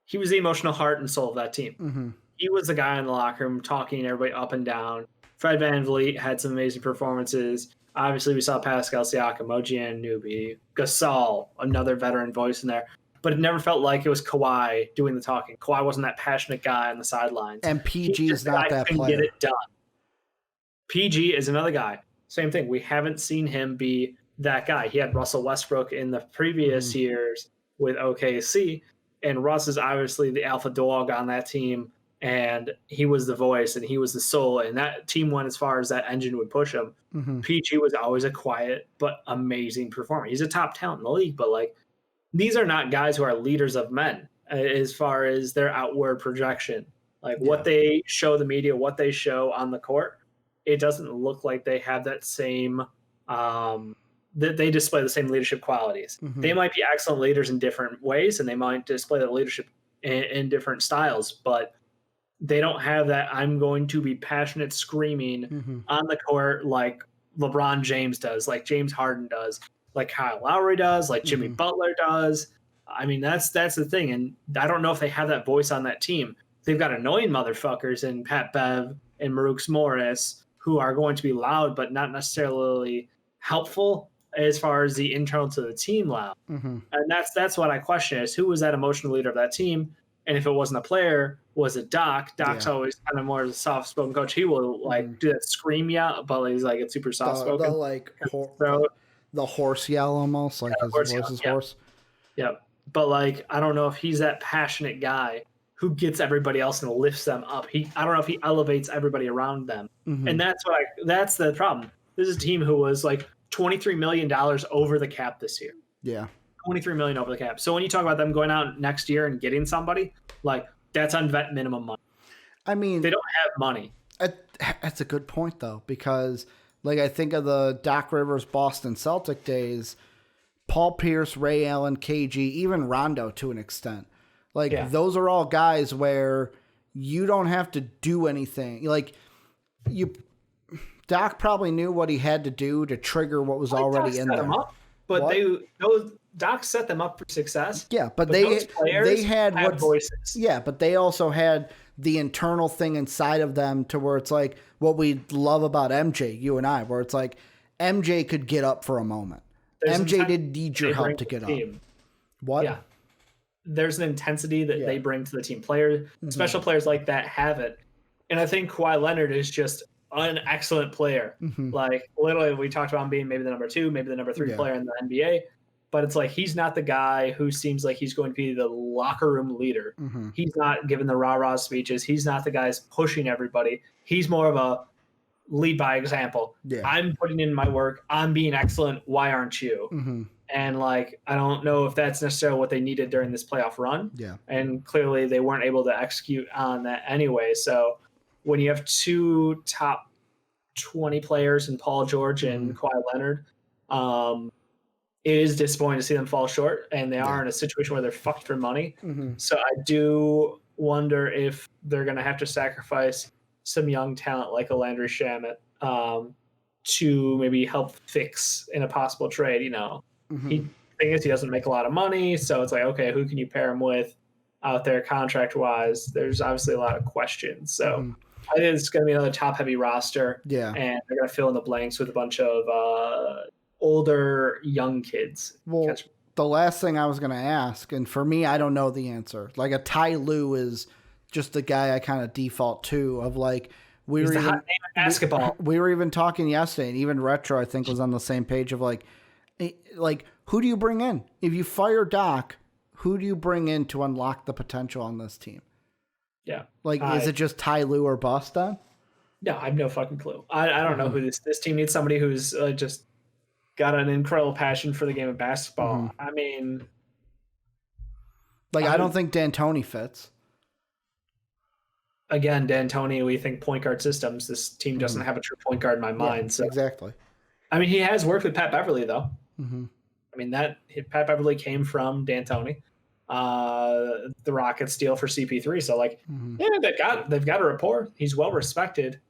He was the emotional heart and soul of that team. Mm-hmm. He was the guy in the locker room talking everybody up and down. Fred VanVleet had some amazing performances. Obviously, we saw Pascal Siakam, OG Anunoby, Gasol, another veteran voice in there. But it never felt like it was Kawhi doing the talking. Kawhi wasn't that passionate guy on the sidelines. And PG is not that player. Get it done. PG is another guy. Same thing. We haven't seen him be that guy. He had Russell Westbrook in the previous years with OKC, and Russ is obviously the alpha dog on that team, and he was the voice and he was the soul, and that team went as far as that engine would push him. PG was always a quiet but amazing performer. He's a top talent in the league, but like, these are not guys who are leaders of men as far as their outward projection. Like what they show the media, what they show on the court, it doesn't look like they have that same that they display the same leadership qualities. They might be excellent leaders in different ways, and they might display that leadership in different styles, but they don't have that I'm going to be passionate screaming on the court like LeBron James does, like James Harden does, like Kyle Lowry does, like Jimmy Butler does. I mean, that's the thing. And I don't know if they have that voice on that team. They've got annoying motherfuckers in Pat Bev and Marux Morris who are going to be loud, but not necessarily helpful as far as the internal to the team loud. And that's what I question is who was that emotional leader of that team? And if it wasn't a player, was it Doc? Doc's always kind of more of a soft-spoken coach. He will like do that scream yell, but he's like it's super soft-spoken. The horse yell almost, like his voice is hoarse. Yeah, but like I don't know if he's that passionate guy who gets everybody else and lifts them up. I don't know if he elevates everybody around them, and that's the problem. This is a team who was like $23 million over the cap this year. Yeah. $23 million over the cap. So when you talk about them going out next year and getting somebody, like that's on vet minimum money. I mean, they don't have money. That's a good point though, because like I think of the Doc Rivers Boston Celtic days, Paul Pierce, Ray Allen, KG, even Rondo to an extent. Like those are all guys where you don't have to do anything. Like Doc probably knew what he had to do to trigger what was already in there. But Doc set them up for success. Yeah, but they had voices. Yeah, but they also had the internal thing inside of them to where it's like what we love about MJ, you and I, where it's like MJ could get up for a moment. MJ didn't need your help to get up. What? Yeah. There's an intensity that they bring to the team. Special players like that have it. And I think Kawhi Leonard is just an excellent player. Like literally we talked about him being maybe the number 2, maybe the number 3 player in the NBA, but it's like he's not the guy who seems like he's going to be the locker room leader. He's not giving the rah-rah speeches. He's not the guy who's pushing everybody. He's more of a lead by example. I'm putting in my work. I'm being excellent. Why aren't you? And like I don't know if that's necessarily what they needed during this playoff run. And clearly they weren't able to execute on that anyway. So when you have 2 top 20 players in Paul George and Kawhi Leonard, it is disappointing to see them fall short, and they are in a situation where they're fucked for money. So I do wonder if they're going to have to sacrifice some young talent like a Landry Shamet to maybe help fix in a possible trade. You know, the thing is he doesn't make a lot of money, so it's like, okay, who can you pair him with out there contract-wise? There's obviously a lot of questions. So I think it's going to be another top-heavy roster, and they're going to fill in the blanks with a bunch of older, young kids. Well, the last thing I was going to ask, and for me, I don't know the answer. Like a Ty Lue is just the guy I kind of default to of like, He's the hot name in basketball. We were even talking yesterday, and even Retro, I think, was on the same page of like, who do you bring in? If you fire Doc, who do you bring in to unlock the potential on this team? Yeah. Like, is it just Ty Lue or bust then? No, I have no fucking clue. I don't know who this team needs. Somebody who's just got an incredible passion for the game of basketball. I mean, like, I don't think D'Antoni fits. Again, D'Antoni, we think point guard systems. This team doesn't have a true point guard in my mind. So exactly. I mean, he has worked with Pat Beverly though. I mean, Pat Beverly came from D'Antoni. The Rockets steal for CP3. So like, they've got a rapport. He's well respected.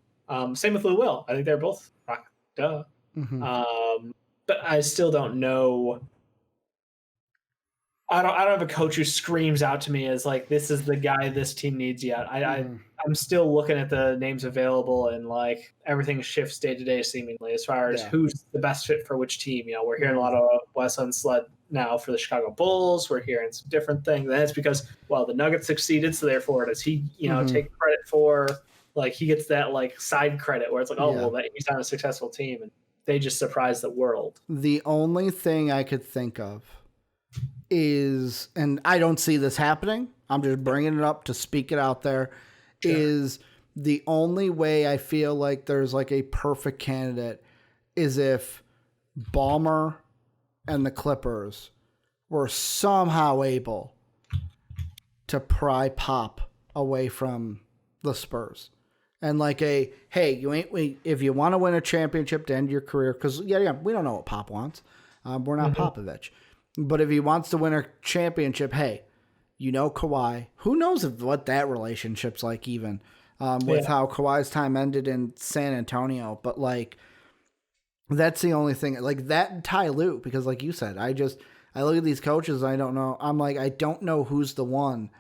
Same with Lou Will. I think they're both Rockets. But I still don't know. I don't have a coach who screams out to me as like, this is the guy this team needs yet. I'm still looking at the names available, and like everything shifts day to day seemingly as far as who's the best fit for which team. We're hearing a lot of Wes Unseld now for the Chicago Bulls. We're hearing some different things. And that's because, well, the Nuggets succeeded, so therefore does he, take credit for, like, he gets that like side credit where it's like, well, that he's on a successful team and they just surprised the world. The only thing I could think of is, and I don't see this happening, I'm just bringing it up to speak it out there, is the only way I feel like there's like a perfect candidate is if Ballmer and the Clippers were somehow able to pry Pop away from the Spurs. And like hey, if you want to win a championship to end your career, because we don't know what Pop wants. We're not Popovich. But if he wants to win a championship, hey, Kawhi, who knows what that relationship's like even with how Kawhi's time ended in San Antonio. But like, that's the only thing, like that and Ty Lue, because like you said, I look at these coaches, I don't know. I'm like, I don't know who's the one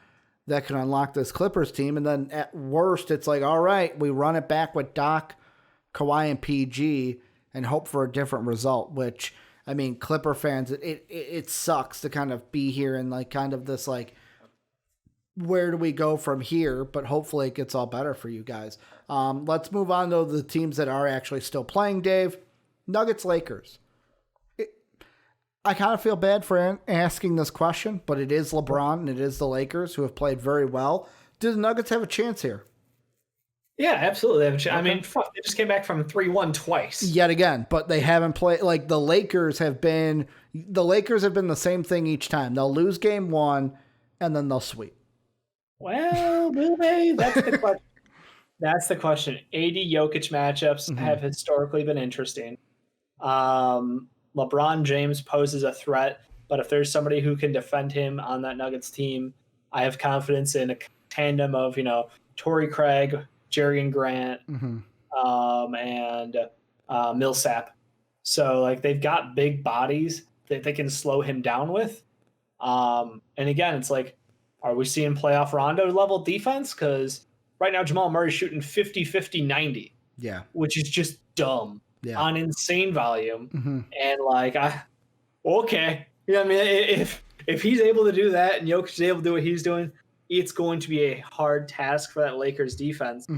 that can unlock this Clippers team. And then at worst, it's like, all right, we run it back with Doc, Kawhi, and PG and hope for a different result, which, I mean, Clipper fans, it sucks to kind of be here and like kind of this like, where do we go from here? But hopefully it gets all better for you guys. Let's move on to the teams that are actually still playing, Dave. Nuggets, Lakers. I kind of feel bad for asking this question, but it is LeBron and it is the Lakers who have played very well. Do the Nuggets have a chance here? Yeah, absolutely. They have a chance. Okay. I mean, they just came back from 3-1 twice. Yet again, but they haven't played. Like the Lakers have been the same thing each time. They'll lose game one and then they'll sweep. Well, will they? That's the question. That's the question. AD Jokic matchups have historically been interesting. LeBron James poses a threat, but if there's somebody who can defend him on that Nuggets team, I have confidence in a tandem of, Torrey Craig, Jerry Grant, and Millsap. So like they've got big bodies that they can slow him down with. And again, it's like, are we seeing playoff Rondo level defense? Because right now Jamal Murray's shooting 50-50-90. Yeah. Which is just dumb on insane volume. And like, okay. I mean, if he's able to do that and Jokic is able to do what he's doing, it's going to be a hard task for that Lakers defense.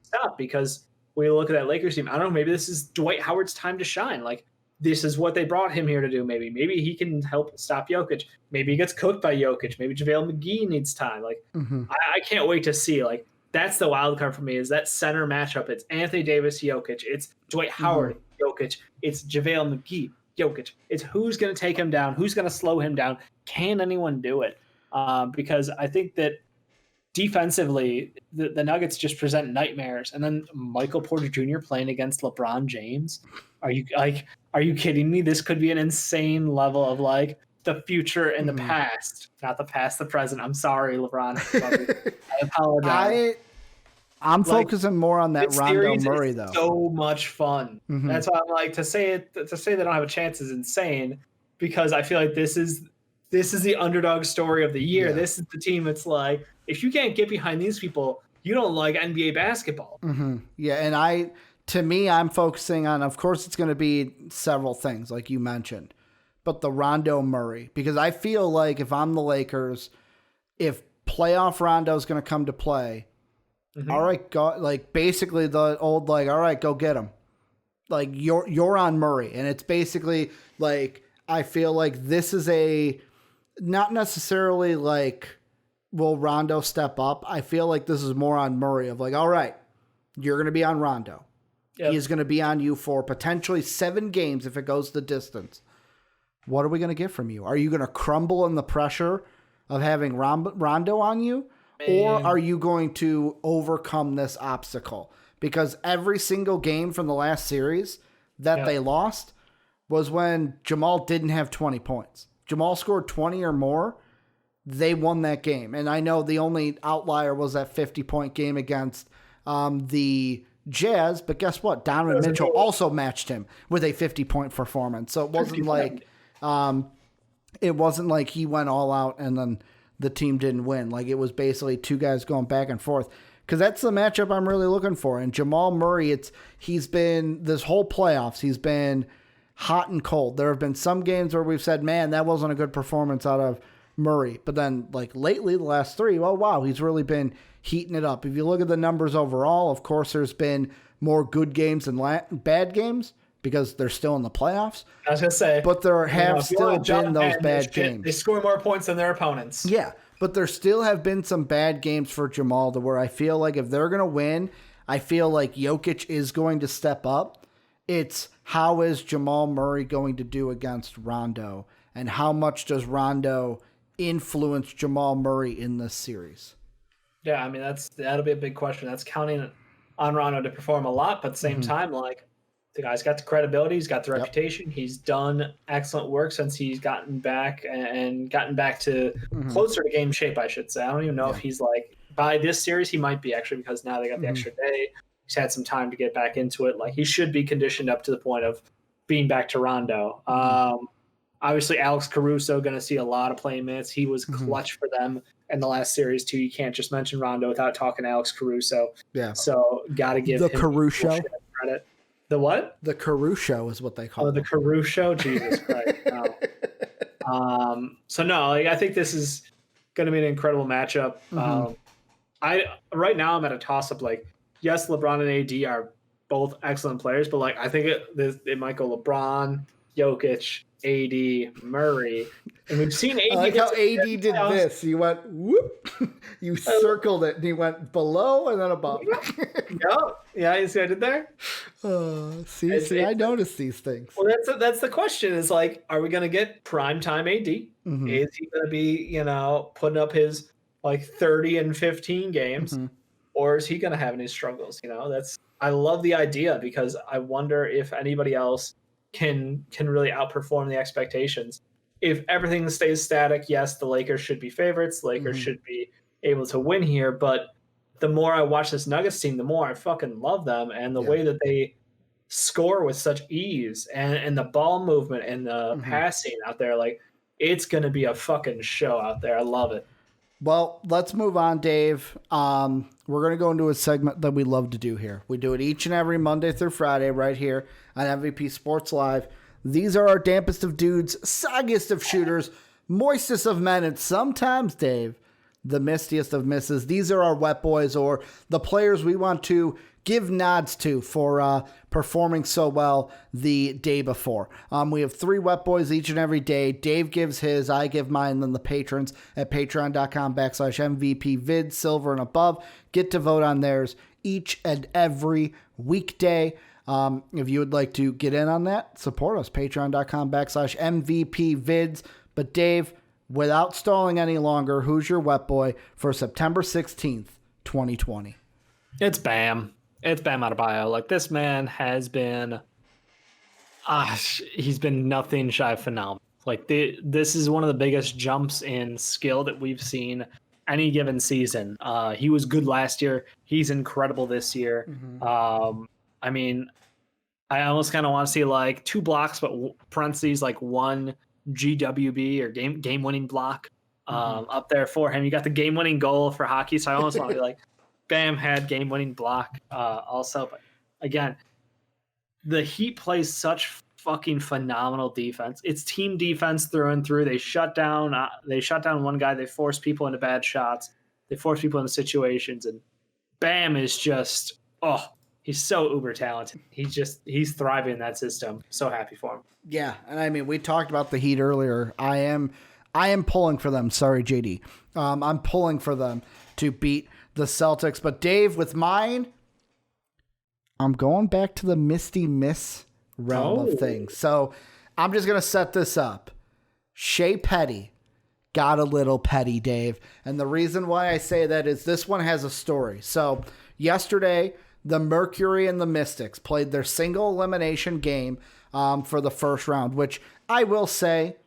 Stop, because when you look at that Lakers team, I don't know, maybe this is Dwight Howard's time to shine. Like, this is what they brought him here to do. Maybe he can help stop Jokic. Maybe he gets cooked by Jokic. Maybe JaVale McGee needs time. Like, I can't wait to see. Like, that's the wild card for me, is that center matchup. It's Anthony Davis, Jokic. It's Dwight Howard, Jokic. It's JaVale McGee, Jokic. It's who's going to take him down, who's going to slow him down. Can anyone do it? Because I think that defensively, the Nuggets just present nightmares. And then Michael Porter Jr. playing against LeBron James. Are you kidding me? This could be an insane level of like the future and the past, not the past, the present. I'm sorry, LeBron. I apologize. I'm focusing more on that Rondo Murray though. So much fun. That's why I'm like, to say they don't have a chance is insane, because I feel like this is the underdog story of the year. Yeah. This is the team. It's like, if you can't get behind these people, you don't like NBA basketball. Yeah, and I'm focusing on, of course, it's going to be several things like you mentioned, but the Rondo Murray, because I feel like if I'm the Lakers, if playoff Rondo is going to come to play, all right, go, like basically the old, like, all right, go get him. Like you're on Murray. And it's basically like, I feel like this is not necessarily like, will Rondo step up? I feel like this is more on Murray of like, all right, you're going to be on Rondo. Yep. He's going to be on you for potentially 7 games if it goes the distance. What are we going to get from you? Are you going to crumble in the pressure of having Rondo on you? Man. Or are you going to overcome this obstacle? Because every single game from the last series that they lost was when Jamal didn't have 20 points. Jamal scored 20 or more, they won that game. And I know the only outlier was that 50-point game against the Jazz, but guess what? Donovan Mitchell also matched him with a 50-point performance. So it wasn't like it wasn't like he went all out and then the team didn't win. Like, it was basically two guys going back and forth. Because that's the matchup I'm really looking for. And Jamal Murray, he's been, this whole playoffs, he's been hot and cold. There have been some games where we've said, man, that wasn't a good performance out of Murray. But then, like, lately, the last three, oh, wow, he's really been heating it up. If you look at the numbers overall, of course, there's been more good games than bad games because they're still in the playoffs. I was going to say. But there have still been those bad games. They score more points than their opponents. Yeah, but there still have been some bad games for Jamal to where I feel like if they're going to win, I feel like Jokic is going to step up. It's how is Jamal Murray going to do against Rondo, and how much does Rondo influence Jamal Murray in this series? Yeah, I mean, that'll be a big question. That's counting on Rondo to perform a lot, but at the same time, like, the guy's got the credibility, he's got the reputation, he's done excellent work since he's gotten back and gotten back to closer to game shape, I should say. I don't even know if he's like, by this series, he might be actually, because now they got the extra day. He's had some time to get back into it. Like, he should be conditioned up to the point of being back to Rondo. Obviously, Alex Caruso going to see a lot of playing minutes. He was clutch for them in the last series, too. You can't just mention Rondo without talking Alex Caruso. Yeah. So, got to give the him Caruso credit. The what? The Caruso is what they call it. Oh, the Caruso? Jesus Christ. No. So, no, like, I think this is going to be an incredible matchup. Right now, I'm at a toss-up. Like, yes, LeBron and AD are both excellent players, but, like, I think it might go LeBron, Jokic, AD, Murray. And we've seen AD. I like how AD did this. He went, whoop. You circled it, and he went below and then above. Yeah, you see what I did there? See, I noticed these things. Well, that's the question is, like, are we going to get primetime AD? Is he going to be, putting up his, like, 30 and 15 games? Or is he going to have any struggles? I love the idea because I wonder if anybody else can really outperform the expectations. If everything stays static, yes, the Lakers should be favorites. Lakers should be able to win here. But the more I watch this Nuggets team, the more I fucking love them. And the way that they score with such ease and the ball movement and the passing out there, like, it's going to be a fucking show out there. I love it. Well, let's move on, Dave. We're going to go into a segment that we love to do here. We do it each and every Monday through Friday right here on MVP Sports Live. These are our dampest of dudes, soggiest of shooters, moistest of men, and sometimes, Dave, the mistiest of misses. These are our wet boys, or the players we want to give nods to for performing so well the day before. We have 3 wet boys each and every day. Dave gives his, I give mine, then the patrons at patreon.com/MVP vids, silver and above, get to vote on theirs each and every weekday. If you would like to get in on that, support us, patreon.com/MVP vids. But Dave, without stalling any longer, who's your wet boy for September 16th, 2020? It's Bam. It's Bam Adebayo. Like, this man has been, he's been nothing shy of phenomenal. Like, this is one of the biggest jumps in skill that we've seen any given season. He was good last year. He's incredible this year. I mean, I almost kind of want to see, like, 2 blocks, but parentheses, like 1 GWB or game winning block up there for him. You got the game winning goal for hockey, so I almost want to be like, Bam had game winning block also. But again, the Heat plays such fucking phenomenal defense. It's team defense through and through. They shut down one guy. They force people into bad shots. They force people into situations, and Bam is just, he's so uber talented. He's thriving in that system. So happy for him. Yeah, and I mean, we talked about the Heat earlier. I am pulling for them. Sorry, JD. I'm pulling for them to beat the Celtics. But Dave, with mine, I'm going back to the Misty Miss realm of things. So I'm just going to set this up. Shea Petty got a little petty, Dave. And the reason why I say that is this one has a story. So yesterday, the Mercury and the Mystics played their single elimination game for the first round, which I will say,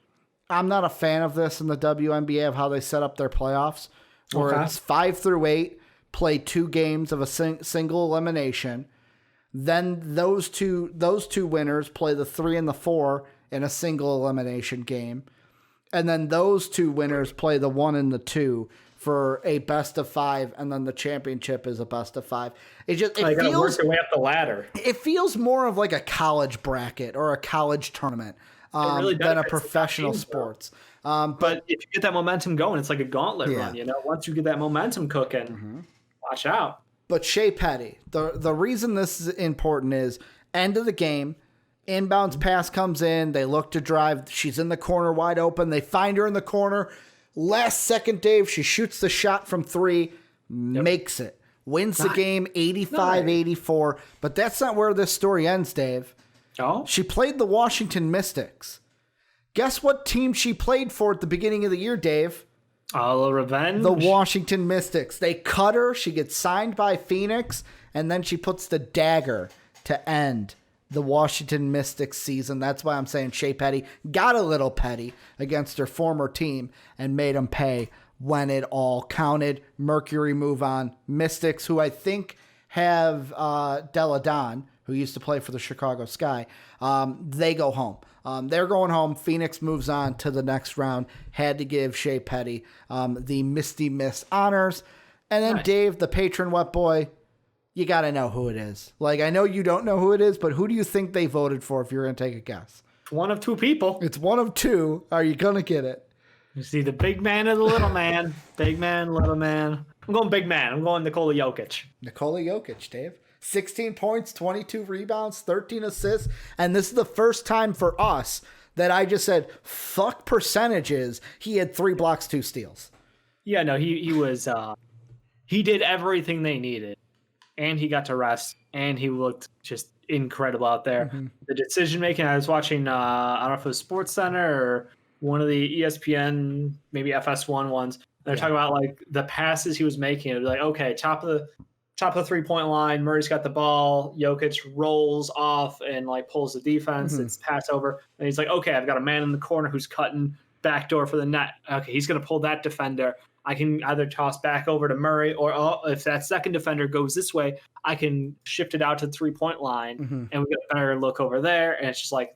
I'm not a fan of this in the WNBA of how they set up their playoffs, where it's 5 through 8, play 2 games of a single elimination. Then those two winners play the 3 and the 4 in a single elimination game. And then those two winners play the 1 and the 2 for a best of 5, and then the championship is a best of 5. It feels work your way up the ladder. It feels more of like a college bracket or a college tournament really than a professional sports. But if you get that momentum going, it's like a gauntlet run. Once you get that momentum cooking, watch out. But Shea Petty, the reason this is important is end of the game. Inbounds pass comes in. They look to drive. She's in the corner wide open. They find her in the corner. Last second, Dave, she shoots the shot from 3, makes it. Wins the game 85-84. But that's not where this story ends, Dave. Oh? She played the Washington Mystics. Guess what team she played for at the beginning of the year, Dave? Oh, revenge? The Washington Mystics. They cut her. She gets signed by Phoenix, and then she puts the dagger to end the Washington Mystics season. That's why I'm saying Shea Petty got a little petty against her former team and made them pay when it all counted. Mercury move on. Mystics, who I think have Della Don, who used to play for the Chicago Sky, they go home. They're going home. Phoenix moves on to the next round. Had to give Shea Petty the Misty Miss honors. And then Dave, the patron wet boy, you got to know who it is. Like, I know you don't know who it is, but who do you think they voted for if you're going to take a guess? One of two people. It's one of two. Are you going to get it? You see the big man or the little man. Big man, little man. I'm going big man. I'm going Nikola Jokic. Nikola Jokic, Dave. 16 points, 22 rebounds, 13 assists. And this is the first time for us that I just said, fuck percentages. He had 3 blocks, 2 steals. Yeah, no, he was, he did everything they needed. And he got to rest, and he looked just incredible out there. The decision making, I was watching, I don't know if it was Sports Center or one of the ESPN, maybe FS1 ones. They're talking about like the passes he was making. It'd be like, okay, top of the 3-point line, Murray's got the ball, Jokic rolls off and like pulls the defense. It's pass over, and he's like, okay, I've got a man in the corner who's cutting backdoor for the net. Okay, he's gonna pull that defender. I can either toss back over to Murray, or if that second defender goes this way, I can shift it out to the 3-point line, and we get a better look over there. And it's just like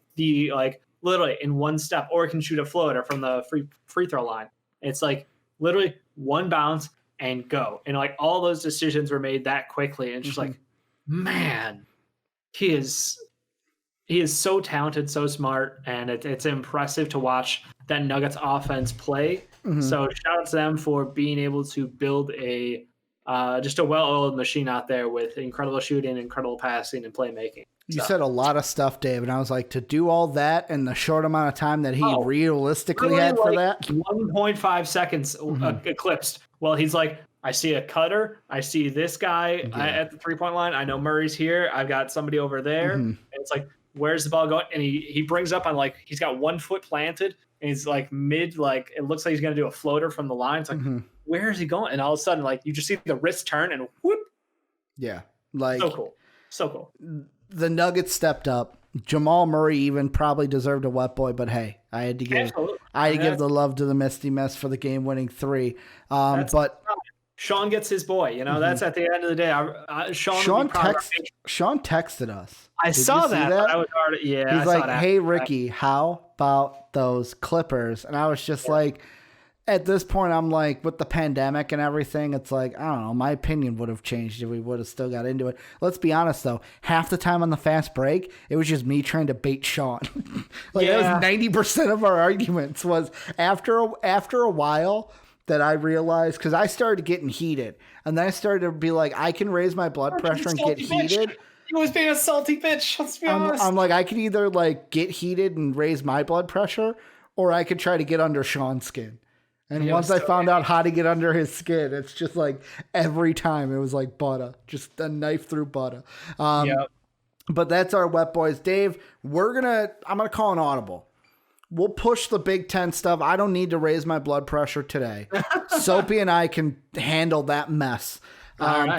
literally in one step, or it can shoot a floater from the free throw line. It's like literally one bounce and go. And like all those decisions were made that quickly. And just like, man, he is so talented, so smart, and it's impressive to watch that Nuggets offense play. So shout out to them for being able to build a just a well-oiled machine out there with incredible shooting, incredible passing, and playmaking. You said a lot of stuff, Dave, and I was like, to do all that in the short amount of time that he realistically had for that? 1.5 seconds eclipsed. Well, he's like, I see a cutter. I see this guy at the 3-point line. I know Murray's here. I've got somebody over there. And it's like, where's the ball going? And he brings up on like, he's got 1 foot planted. And he's like mid, like it looks like he's going to do a floater from the line. It's like, where is he going? And all of a sudden, like you just see the wrist turn and whoop. Yeah. Like So cool. The Nuggets stepped up. Jamal Murray even probably deserved a wet boy, but hey, I had to give the love to the Misty Mess for the game winning 3. But Sean gets his boy, that's at the end of the day. Sean texted us. I saw that. I was already, he's like, hey, Ricky, how about those Clippers? And I was just like, at this point, I'm like, with the pandemic and everything, it's like, I don't know, my opinion would have changed if we would have still got into it. Let's be honest, though. Half the time on the fast break, it was just me trying to bait Sean. That was 90% of our arguments was after a while that I realized, because I started getting heated. And then I started to be like, I can raise my blood pressure and get heated. He was being a salty bitch. Let's be honest. I'm like, I could either like get heated and raise my blood pressure, or I could try to get under Sean's skin. And once I found out how to get under his skin, it's just like every time it was like butter, just a knife through butter. But that's our wet boys. Dave, I'm going to call an audible. We'll push the Big Ten stuff. I don't need to raise my blood pressure today. Soapy and I can handle that mess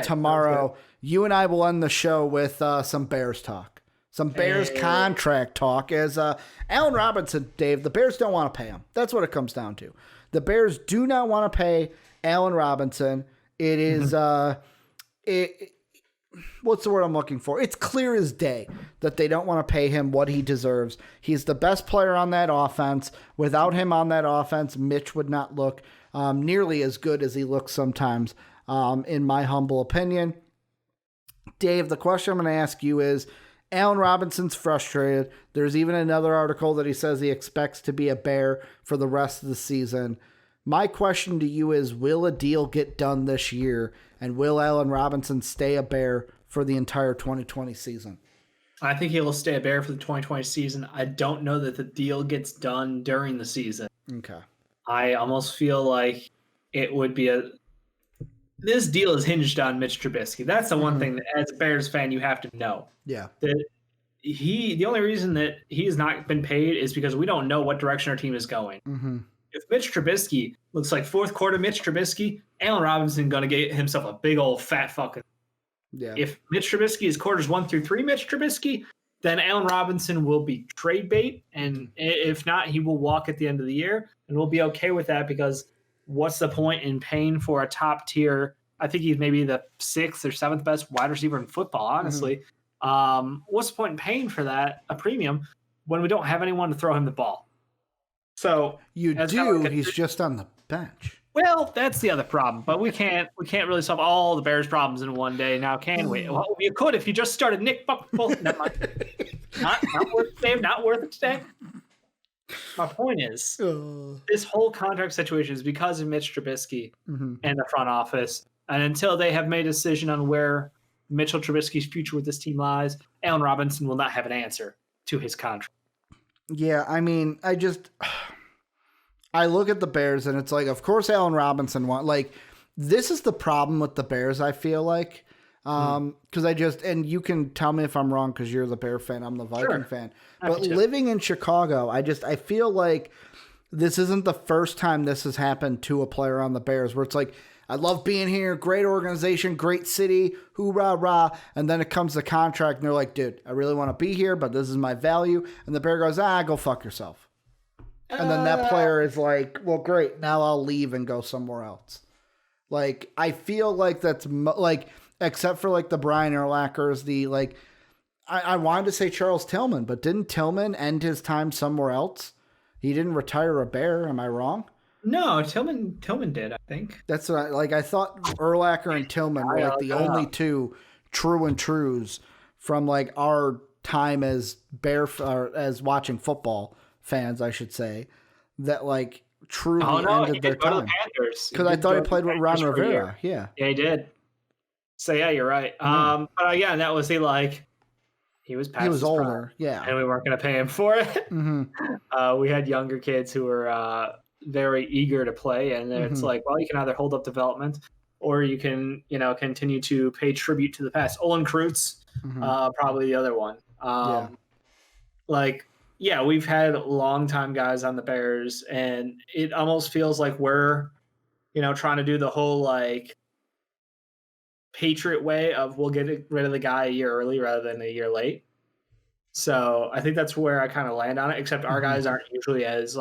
tomorrow. You and I will end the show with some Bears talk. Some Bears contract talk. As Allen Robinson, Dave, the Bears don't want to pay him. That's what it comes down to. The Bears do not want to pay Allen Robinson. It is what's the word I'm looking for? It's clear as day that they don't want to pay him what he deserves. He's the best player on that offense. Without him on that offense, Mitch would not look nearly as good as he looks sometimes, in my humble opinion. Dave, the question I'm going to ask you is, Allen Robinson's frustrated. There's even another article that he says he expects to be a Bear for the rest of the season. My question to you is, will a deal get done this year, and will Allen Robinson stay a Bear for the entire 2020 season? I think he will stay a Bear for the 2020 season. I don't know that the deal gets done during the season. Okay. I almost feel like it would be this deal is hinged on Mitch Trubisky. That's the one thing that, as a Bears fan, you have to know. Yeah. That the only reason that he has not been paid is because we don't know what direction our team is going. Mm-hmm. If Mitch Trubisky looks like fourth quarter Mitch Trubisky, Allen Robinson going to get himself a big old fat fucking. Yeah. If Mitch Trubisky is quarters 1 through 3 Mitch Trubisky, then Allen Robinson will be trade bait. And if not, he will walk at the end of the year. And we'll be okay with that, because what's the point in paying for a top tier? I think he's maybe the 6th or 7th best wide receiver in football, honestly. What's the point in paying for that, a premium, when we don't have anyone to throw him the ball? So you do. He's just on the bench. Well, that's the other problem. But we can't really solve all the Bears' problems in one day now, can we? Well, you could if you just started Nick Buckle. Never mind. Not worth it, Dave. Not worth it today. My point is, this whole contract situation is because of Mitch Trubisky and the front office. And until they have made a decision on where Mitchell Trubisky's future with this team lies, Allen Robinson will not have an answer to his contract. Yeah, I mean, I look at the Bears and it's like, of course Allen Robinson this is the problem with the Bears, I feel like. Because and you can tell me if I'm wrong, because you're the Bear fan, I'm the Viking fan. But living in Chicago, I feel like this isn't the first time this has happened to a player on the Bears, where it's like, I love being here, great organization, great city, hoorah, rah. And then it comes the contract and they're like, dude, I really want to be here, but this is my value. And the Bear goes, go fuck yourself. And then that player is like, well, great, now I'll leave and go somewhere else. Like, I feel like that's except for the Brian Urlachers, I wanted to say Charles Tillman, but didn't Tillman end his time somewhere else? He didn't retire a Bear. Am I wrong? No, Tillman did, I think. That's what I thought Urlacher and Tillman were the only two true and trues from our time as as watching football fans, I should say, that truly ended their time. Because I thought he played with Ron Rivera. Yeah, he did. So yeah, you're right. But again, that was he was past he was older, prime, yeah, and we weren't going to pay him for it. We had younger kids who were very eager to play, and it's well, you can either hold up development or you can continue to pay tribute to the past. Olin Kreutz, probably the other one. We've had long-time guys on the Bears, and it almost feels like we're trying to do the whole Patriot way of we'll get rid of the guy a year early rather than a year late. So I think that's where I kind of land on it, except our guys aren't usually as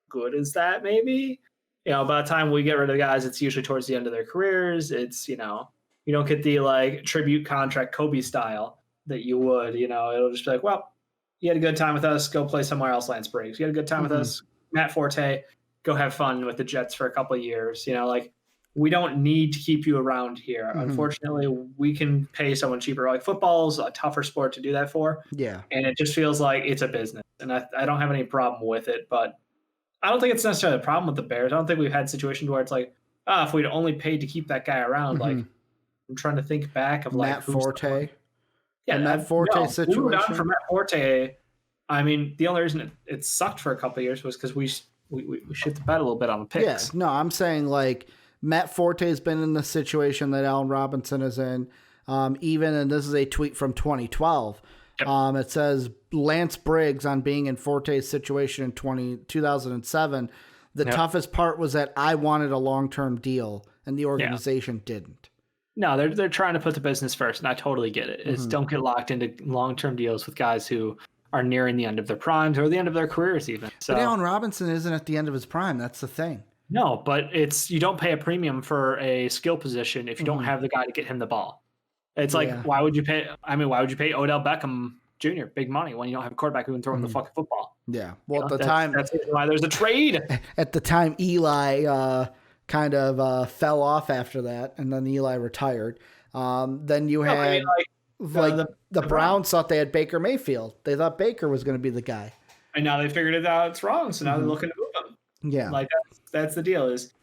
good as that. Maybe by the time we get rid of the guys, it's usually towards the end of their careers. It's you don't get the tribute contract Kobe style that you would. It'll just be like, well, you had a good time with us, go play somewhere else, Lance Briggs. You had a good time with us, Matt Forte, go have fun with the Jets for a couple of years. We don't need to keep you around here. Unfortunately, we can pay someone cheaper. Football's a tougher sport to do that for. Yeah. And it just feels like it's a business. And I don't have any problem with it, but I don't think it's necessarily a problem with the Bears. I don't think we've had situations where it's if we'd only paid to keep that guy around, I'm trying to think back of Matt Forte. Yeah, Matt Forte situation. We moved on from Matt Forte. I mean, the only reason it sucked for a couple of years was because we shit the bed a little bit on the picks. Yeah, no, I'm saying Matt Forte has been in the situation that Allen Robinson is in. And this is a tweet from 2012. Yep. It says Lance Briggs on being in Forte's situation in 2007. The toughest part was that I wanted a long-term deal and the organization didn't. No, they're trying to put the business first, and I totally get it. It's don't get locked into long-term deals with guys who are nearing the end of their primes or the end of their careers even. So, but Allen Robinson isn't at the end of his prime. That's the thing. No, but you don't pay a premium for a skill position if you don't have the guy to get him the ball. It's like, why would you pay? I mean, why would you pay Odell Beckham Jr. big money when you don't have a quarterback who can throw him the fucking football? Yeah. Well, You at know, the time, that's why there's a trade. At the time, Eli kind of fell off after that, and then Eli retired. Then you had the Browns thought they had Baker Mayfield. They thought Baker was going to be the guy, and now they figured it out. It's wrong, so now they're looking to move him. Yeah, like that's the deal. Is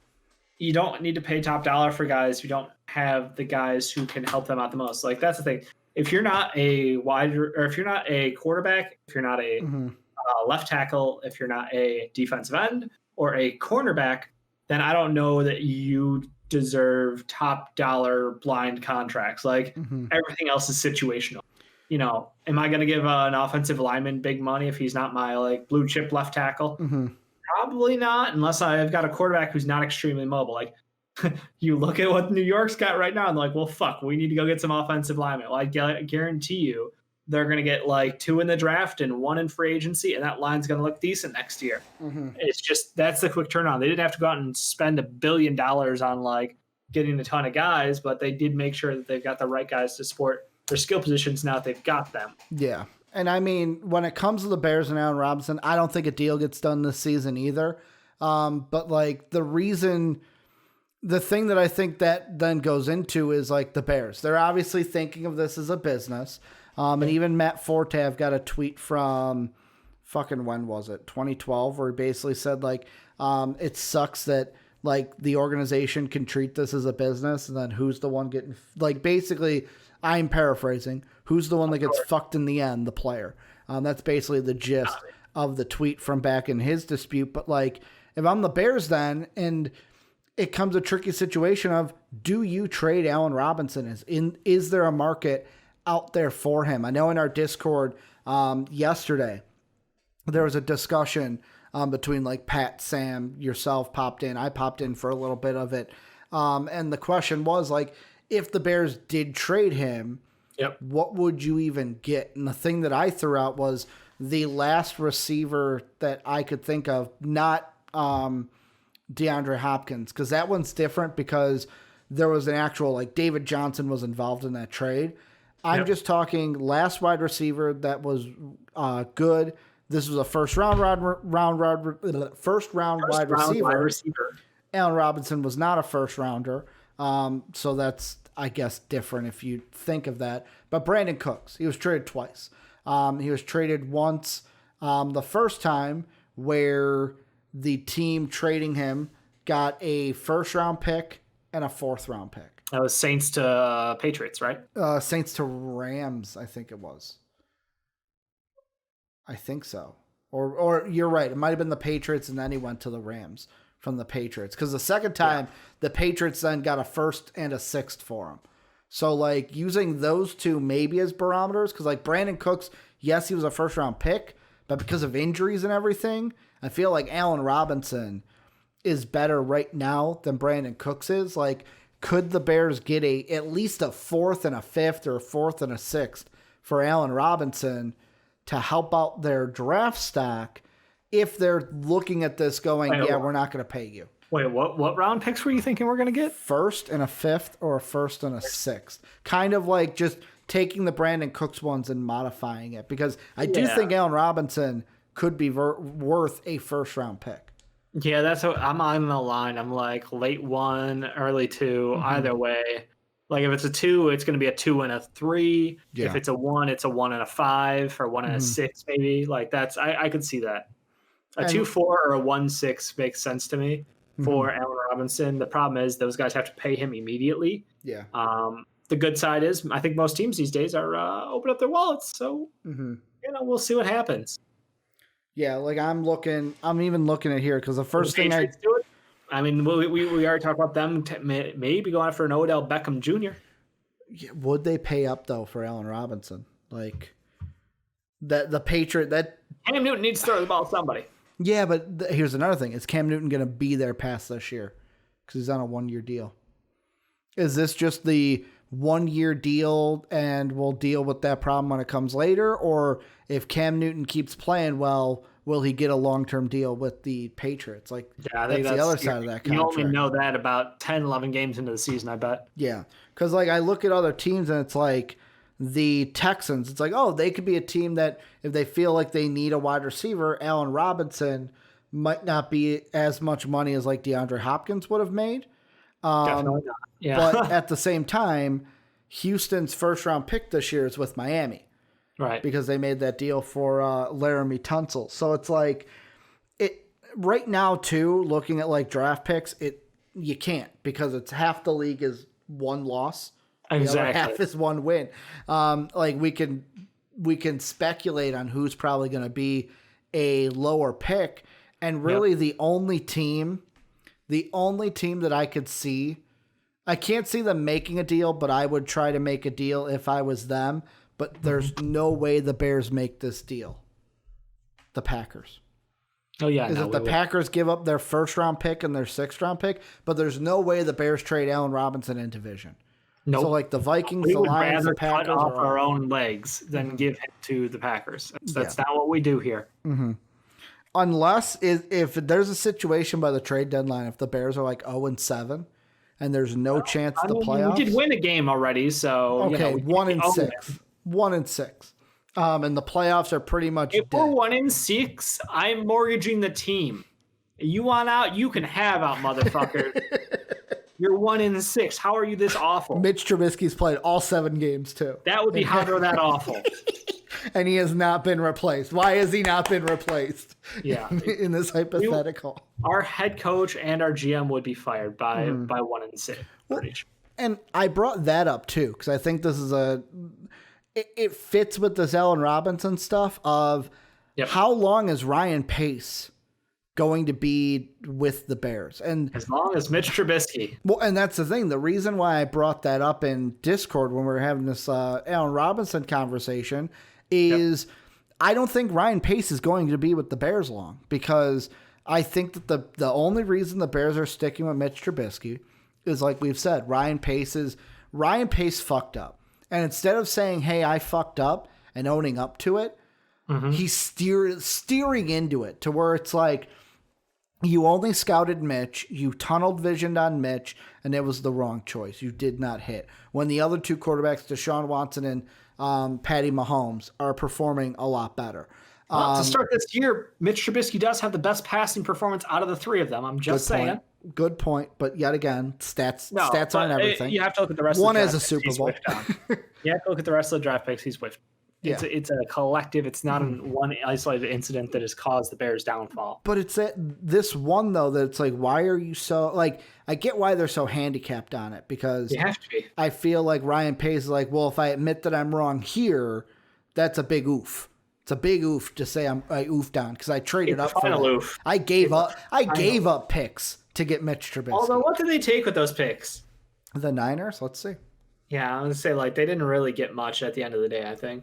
you don't need to pay top dollar for guys who don't have the guys who can help them out the most. Like that's the thing. If you're not a if you're not a quarterback, if you're not a left tackle, if you're not a defensive end or a cornerback, then I don't know that you deserve top dollar blind contracts. Like everything else is situational. You know, am I going to give an offensive lineman big money if he's not my like blue chip left tackle? Probably not, unless I've got a quarterback who's not extremely mobile. Like you look at what New York's got right now and like, well, fuck, we need to go get some offensive linemen. Well, I guarantee you they're going to get like 2 in the draft and 1 in free agency, and that line's going to look decent next year. It's just that's the quick turnaround. They didn't have to go out and spend $1 billion on like getting a ton of guys, but they did make sure that they've got the right guys to support their skill positions now that they've got them. Yeah. And I mean, when it comes to the Bears and Allen Robinson, I don't think a deal gets done this season either. But like the thing that I think that then goes into is like the Bears. They're obviously thinking of this as a business. And even Matt Forte, I've got a tweet from fucking, when was it? 2012, where he basically said like, it sucks that like the organization can treat this as a business, and then who's the one getting like, basically I'm paraphrasing, who's the one that gets fucked in the end? The player. That's basically the gist of the tweet from back in his dispute. But like, if I'm the Bears then, and it comes a tricky situation of, do you trade Allen Robinson? Is there a market out there for him? I know in our Discord yesterday, there was a discussion between like Pat, Sam, yourself popped in. I popped in for a little bit of it. And the question was like, if the Bears did trade him, what would you even get? And the thing that I threw out was the last receiver that I could think of, not DeAndre Hopkins, because that one's different because there was an actual, like David Johnson was involved in that trade. I'm just talking last wide receiver that was good. This was a first round wide receiver. Allen Robinson was not a first rounder. So that's, I guess, different if you think of that. But Brandon Cooks, he was traded twice. He was traded once the first time where the team trading him got a first round pick and a 4th round pick. That was Saints to Patriots, right? Saints to Rams, I think it was. I think so. Or you're right. It might have been the Patriots, and then he went to the Rams from the Patriots. Because the second time, the Patriots then got a 1st and a 6th for him. So, like, using those two maybe as barometers, because, like, Brandon Cooks, yes, he was a first-round pick, but because of injuries and everything, I feel like Allen Robinson is better right now than Brandon Cooks is. Like, could the Bears get at least a 4th and a 5th or a 4th and a 6th for Allen Robinson to help out their draft stock if they're looking at this going, we're not going to pay you? Wait, what round picks were you thinking we're going to get? 1st and a 5th or a 1st and a 6th. Kind of like just taking the Brandon Cooks ones and modifying it, because I do think Allen Robinson could be worth a 1st round pick. Yeah, that's what I'm on the line. I'm like late 1, early 2, either way. Like if it's a 2, it's going to be a 2 and a 3. Yeah. If it's a 1, it's a 1 and a 5 or 1 and a 6 maybe. Like that's I could see that. A 2-4 or a 1-6 makes sense to me for Allen Robinson. The problem is those guys have to pay him immediately. Yeah. The good side is I think most teams these days are open up their wallets. So we'll see what happens. Yeah, like I'm even looking at here because the first thing I do it. I mean, we already talked about them maybe going after an Odell Beckham Jr. Yeah, would they pay up though for Allen Robinson? Like the Patriot that Cam Newton needs to throw the ball to somebody. Yeah, but here's another thing: is Cam Newton going to be there past this year because he's on a 1-year deal? Is this just the 1-year deal and we'll deal with that problem when it comes later? Or if Cam Newton keeps playing well, will he get a long-term deal with the Patriots? Like, Yeah, I think that's the other side of that contract. You only know that about 10, 11 games into the season, I bet. Yeah, because like I look at other teams and it's like the Texans. It's like, oh, they could be a team that if they feel like they need a wide receiver, Allen Robinson might not be as much money as like DeAndre Hopkins would have made. Definitely not. Yeah. But at the same time, Houston's first-round pick this year is with Miami. Right. Because they made that deal for Laramie Tunsil. So it's like it right now too, looking at like draft picks, you can't because it's half the league is one loss. Exactly. The other half is one win. Like we can speculate on who's probably going to be a lower pick. And really the only team that I could see, I can't see them making a deal, but I would try to make a deal if I was them. But there's no way the Bears make this deal. The Packers. Oh, yeah. Is it the Packers give up their first-round pick and their sixth-round pick? But there's no way the Bears trade Allen Robinson in division. No. So, like, the Vikings, we the would Lions, rather the Packers cut off our own legs than give him to the Packers. That's not what we do here. Mm-hmm. Unless if there's a situation by the trade deadline, if the Bears are like 0-7 and there's no chance of the playoffs. We did win a game already, so okay, 1-6. 1-6. And the playoffs are pretty much if dead. we're 1-6, I'm mortgaging the team. You want out, you can have out, motherfucker. You're 1-6. How are you this awful? Mitch Trubisky's played all 7 games too. That would be how they're that awful. And he has not been replaced. Why has he not been replaced? Yeah. In this hypothetical. Our head coach and our GM would be fired by 1-6. And I brought that up too, because I think this is it fits with this Allen Robinson stuff of how long is Ryan Pace going to be with the Bears? And as long as Mitch Trubisky. Well, and that's the thing. The reason why I brought that up in Discord when we were having this Allen Robinson conversation is I don't think Ryan Pace is going to be with the Bears long, because I think that the only reason the Bears are sticking with Mitch Trubisky is, like we've said, Ryan Pace fucked up. And instead of saying, hey, I fucked up and owning up to it, he's steering into it to where it's like, you only scouted Mitch, you tunneled visioned on Mitch, and it was the wrong choice. You did not hit. When the other two quarterbacks, Deshaun Watson and Patty Mahomes, are performing a lot better. To start this year, Mitch Trubisky does have the best passing performance out of the 3 of them. I'm just saying. Good point. But yet again, stats aren't everything. You have to look at the rest One of the is a Super Bowl. You have to look at the rest of the draft picks he's whiffed. It's a collective. It's not one isolated incident that has caused the Bears' downfall. But it's this one, though, that it's like, why are you so... Like, I get why they're so handicapped on it, because you have to be. I feel like Ryan Pace is like, well, if I admit that I'm wrong here, that's a big oof. It's a big oof to say I oofed on, because I traded up for oof. I gave up picks to get Mitch Trubisky. Although, what did they take with those picks? The Niners? Let's see. Yeah, I'm going to say, like, they didn't really get much at the end of the day, I think.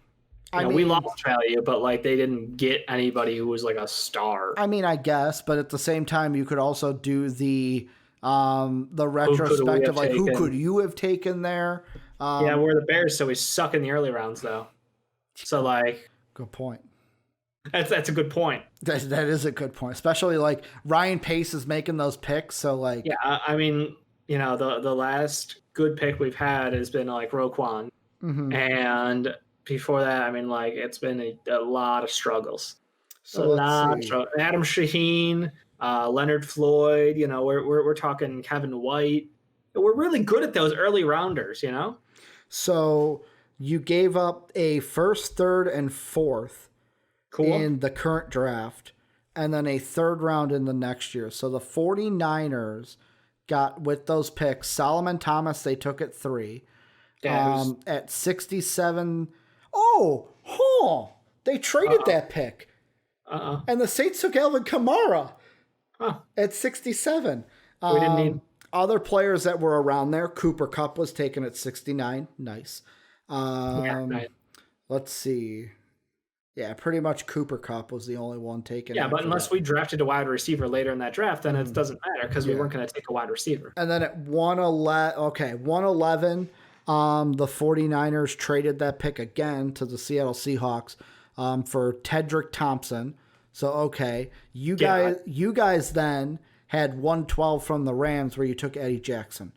I mean, we lost value, but like they didn't get anybody who was like a star. I mean, I guess, but at the same time, you could also do the retrospective, like who could you have taken there? We're the Bears, so we suck in the early rounds, though. So like, good point. That's a good point. That is a good point, especially like Ryan Pace is making those picks. So like, yeah, I mean, the last good pick we've had has been like Roquan, and before that, I mean, like, it's been a lot of struggles. So Adam Shaheen, Leonard Floyd, we're talking Kevin White. We're really good at those early rounders, So you gave up a first, third, and fourth in the current draft, and then a third round in the next year. So the 49ers got, with those picks, Solomon Thomas, they took at 3. At 67... they traded that pick. And the Saints took Alvin Kamara at 67. We didn't need... Other players that were around there, Cooper Kupp was taken at 69. Nice. Nice. Let's see. Yeah, pretty much Cooper Kupp was the only one taken. Yeah, but unless we drafted a wide receiver later in that draft, then it doesn't matter, because we weren't going to take a wide receiver. And then at 111... the 49ers traded that pick again to the Seattle Seahawks for Tedrick Thompson. So okay, Yeah, you guys then had 112 from the Rams where you took Eddie Jackson.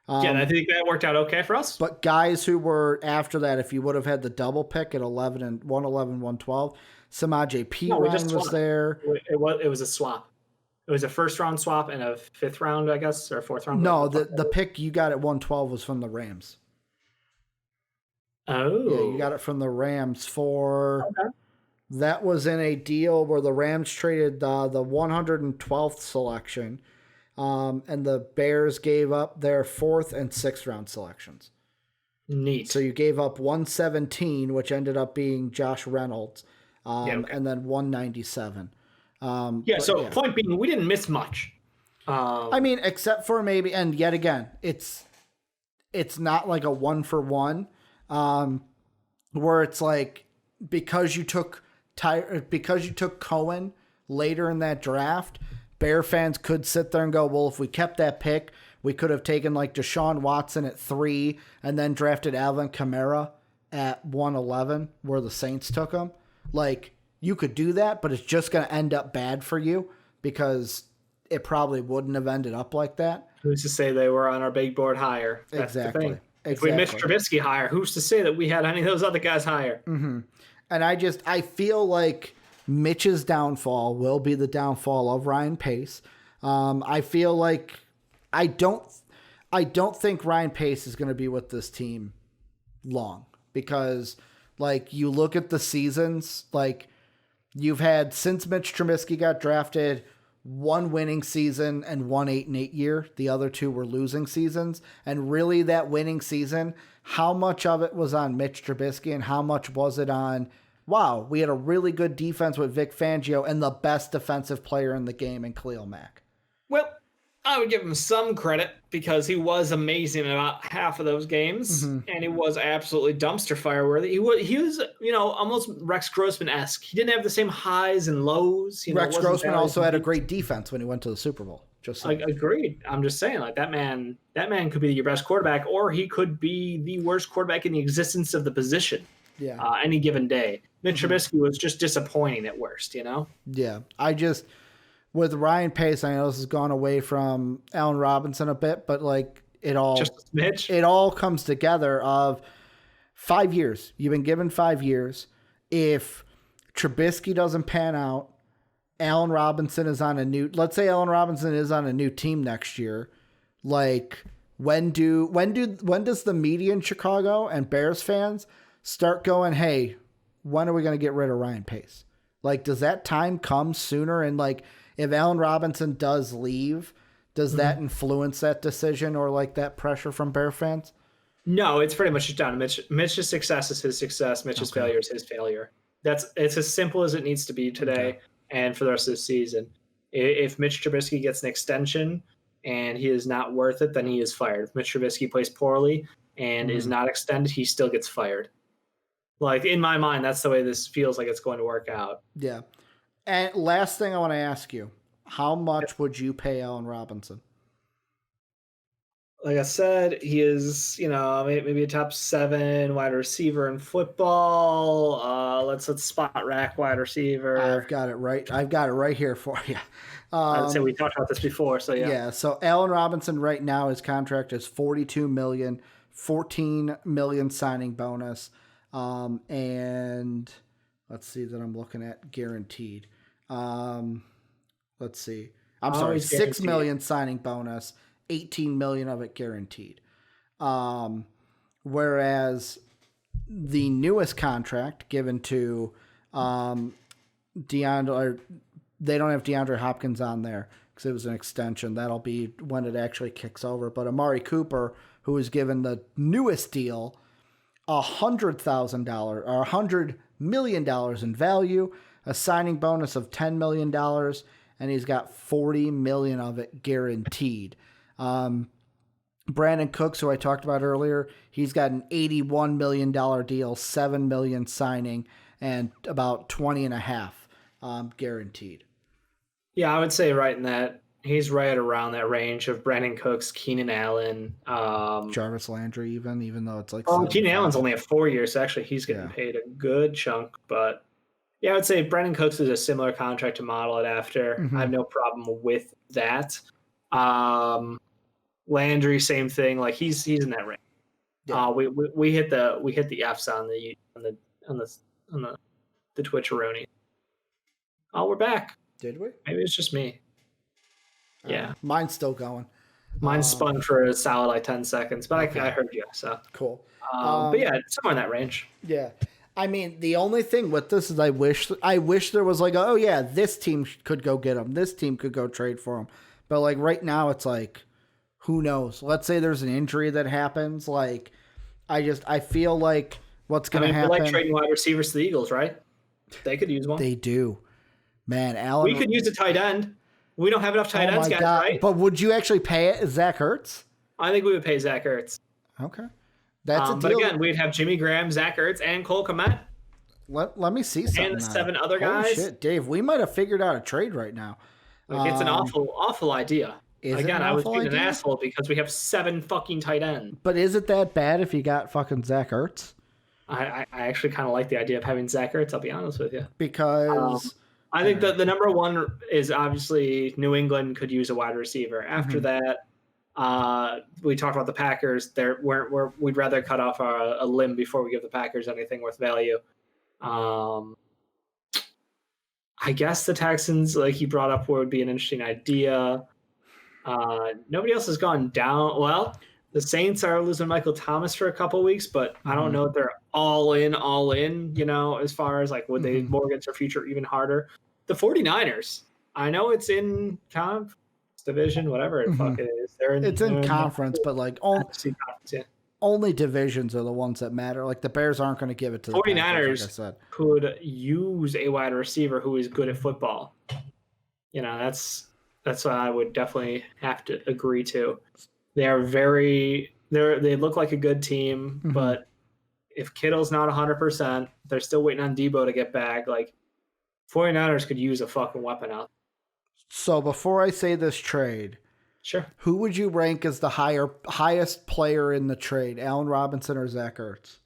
yeah, I think that worked out okay for us. But guys who were after that, if you would have had the double pick at 11 and 111, 112, Samaje No, we Ryan just was swapped. there. It was a swap. It was a first round swap and a fifth round, I guess, or a fourth round, whatever No, the fuck the that is. pick you got at 112 was from the Rams. Yeah, you got Oh, it from the Rams for okay. that was in a deal where the Rams traded the 112th selection, and the Bears gave up their fourth and sixth round selections. So Neat. you gave up 117, which ended up being Josh Reynolds, Yeah, okay. and then 197. Yeah, But so yeah, point being, we didn't miss much. I Um, mean, except for maybe, and yet again, it's not like a one for one, where it's like because you took because you took Cohen later in that draft, Bear fans could sit there and go, well, if we kept that pick, we could have taken like Deshaun Watson at 3 and then drafted Alvin Kamara at 111, where the Saints took him. Like you could do that, but it's just going to end up bad for you because it probably wouldn't have ended up like that. who's to say they were on our big board higher? That's the Exactly. thing. If we missed Exactly. Trubisky higher, who's to say that we had any of those other guys higher? And I feel like Mitch's downfall will be the downfall of Ryan Pace. I feel like I don't I don't think Ryan Pace is going to be with this team long because like you look at the seasons, like you've had since Mitch Trubisky got drafted, one winning season and 1 8-8 year. The other two were losing seasons. And really that winning season, how much of it was on Mitch Trubisky and how much was it on, wow, we had a really good defense with Vic Fangio and the best defensive player in the game in Khalil Mack. Well, I would give him some credit because he was amazing in about half of those games, and he was absolutely dumpster fire worthy. He was almost Rex Grossman-esque. He didn't have the same highs and lows. It Rex wasn't Grossman valleys also and had a peaks. great defense when he went to the Super Bowl. Just I saying. agreed. I'm just saying, like that man could be your best quarterback, or he could be the worst quarterback in the existence of the position. Yeah. Any given day. Mitch Trubisky was just disappointing at worst. Yeah. With Ryan Pace, I know this has gone away from Allen Robinson a bit, but like Just a smidge. it all comes together of 5 years. You've been given 5 years. If Trubisky doesn't pan out, Allen Robinson is on a new. Let's say Allen Robinson is on a new team next year. Like when does the media in Chicago and Bears fans start going, hey, when are we going to get rid of Ryan Pace? Like, does that time come sooner? And like, if Allen Robinson does leave, does that influence that decision or like that pressure from Bear fans? No, it's pretty much just done. Mitch's success is his success. Mitch's failure is his failure. It's as simple as it needs to be today and for the rest of the season. If Mitch Trubisky gets an extension and he is not worth it, then he is fired. If Mitch Trubisky plays poorly and is not extended, he still gets fired. Like in my mind, that's the way this feels like it's going to work out. Yeah. And last thing I want to ask you, how much would you pay Allen Robinson? Like I said, he is, maybe a top 7 wide receiver in football. Let's spot rack wide receiver. I've got it right. I've got it right here for you. I'd say we talked about this before, so yeah. Yeah. So Allen Robinson right now, his contract is $42 million, $14 million signing bonus, and let's see that I'm looking at guaranteed. Let's see. I'm sorry, Always $6 million guaranteed. signing bonus, $18 million of it guaranteed. Whereas the newest contract given to DeAndre, they don't have DeAndre Hopkins on there because it was an extension. That'll be when it actually kicks over. But Amari Cooper, who was given the newest deal, $100,000 or $100 million in value, a signing bonus of $10 million, and he's got $40 million of it guaranteed. Brandon Cooks, who I talked about earlier, he's got an $81 million deal, $7 million signing, and about 20.5 guaranteed. Yeah, I would say right in that. He's right around that range of Brandon Cooks, Keenan Allen. Jarvis Landry, even though it's like Keenan 75. Allen's only a 4 year, so actually he's getting paid a good chunk. But Yeah, I would say Brandon Cooks is a similar contract to model it after. Mm-hmm. I have no problem with that. Landry, same thing. Like he's in that range. Yeah. We hit the Fs on the Twitcheroni. Oh, we're back. Did we? Maybe it's just me. Yeah, mine's still going. Mine spun for a solid like 10 seconds, but okay. I heard you. So cool. But yeah, somewhere in that range. Yeah. I mean, the only thing with this is I wish there was like, oh yeah, this team could go get him. This team could go trade for him. But like right now, it's like, who knows? Let's say there's an injury that happens. Like, I feel like what's going to happen. Like trading wide receivers to the Eagles, right? They could use one. They do. Man, Allen. We could use a tight end. We don't have enough tight ends, guys, right? But would you actually pay it? Zach Ertz? I think we would pay Zach Ertz. Okay. That's a deal. But again, we'd have Jimmy Graham, Zach Ertz, and Cole Kmet. Let me see something. And the 7 other guys. Holy shit, Dave, we might have figured out a trade right now. Like, it's an awful idea. Again, I was being an asshole because we have 7 fucking tight ends. But is it that bad if you got fucking Zach Ertz? I actually kind of like the idea of having Zach Ertz, I'll be honest with you. Because I think the number one is obviously New England could use a wide receiver. After that, we talked about the Packers. We'd rather cut off a limb before we give the Packers anything worth value. I guess the Texans, like you brought up, would be an interesting idea. Nobody else has gone down. Well, the Saints are losing Michael Thomas for a couple weeks, but I don't know if they're all in, as far as like, would they mortgage their future even harder? The 49ers, I know it's in conference division, whatever the fuck it is. It's in conference, but like only divisions are the ones that matter. Like the Bears aren't going to give it to the 49ers. Packers, like I said. Could use a wide receiver who is good at football. That's what I would definitely have to agree to. They look like a good team, but if Kittle's not 100%, they're still waiting on Debo to get back. Like 49ers could use a fucking weapon out. So before I say this trade, sure, who would you rank as the highest player in the trade, Allen Robinson or Zach Ertz?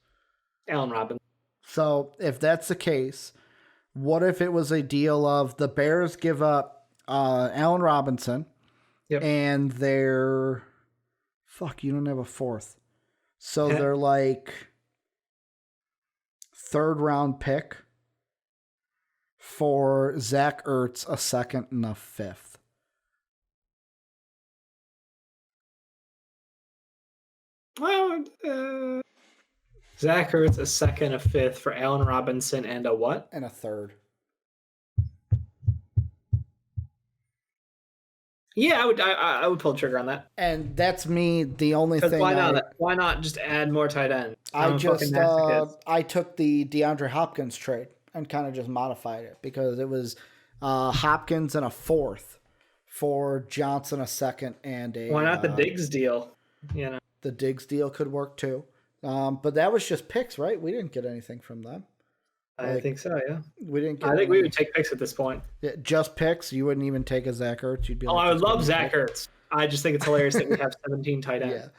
Allen Robinson. So if that's the case, what if it was a deal of the Bears give up Allen Robinson and they're you don't have a 4th. So they're like 3rd round pick for Zach Ertz, a 2nd and a 5th. Well, Zach Ertz, a 2nd, a 5th for Allen Robinson, and a what? And a 3rd. Yeah, I would pull the trigger on that. And that's me. The only thing. Why not just add more tight ends? I took the DeAndre Hopkins trade and kind of just modified it because it was Hopkins and a 4th for Johnson, a 2nd, and a. Why not the Diggs deal? The Diggs deal could work too. But that was just picks, right? We didn't get anything from them. I think so, yeah. We didn't. I think we would take picks at this point. Yeah, just picks. You wouldn't even take a Zach Ertz. You'd be. I would love Zach Ertz. I just think it's hilarious that we have 17 tight ends.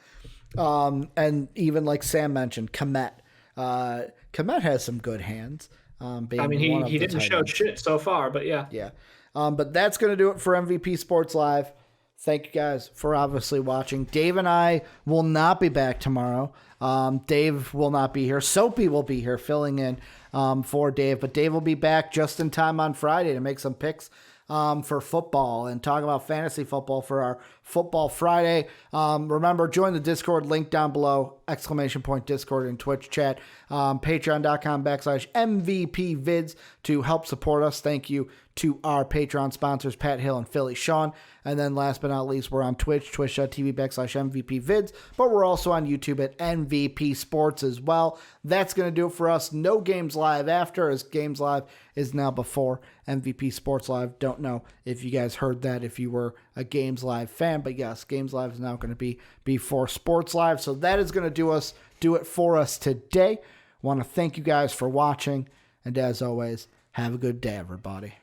Yeah. And even like Sam mentioned, Kmet. Kmet has some good hands. He didn't show shit so far, but yeah. Yeah. But that's going to do it for MVP Sports Live. Thank you guys for obviously watching. Dave and I will not be back tomorrow. Dave will not be here. Soapy will be here filling in for Dave. But Dave will be back just in time on Friday to make some picks for football and talk about fantasy football for our Football Friday. Remember, join the Discord, link down below, ! Discord and Twitch chat. Patreon.com/MVPvids to help support us. Thank you to our Patreon sponsors, Pat Hill and Philly Sean. And then last but not least, we're on Twitch, twitch.tv/MVPvids, but we're also on YouTube at MVP Sports as well. That's going to do it for us. No Games Live after, as Games Live is now before MVP Sports Live. Don't know if you guys heard that, if you were a Games Live fan, but yes, Games Live is now going to be before Sports Live. So that is going to do it for us today. Want to thank you guys for watching, and as always, have a good day, everybody.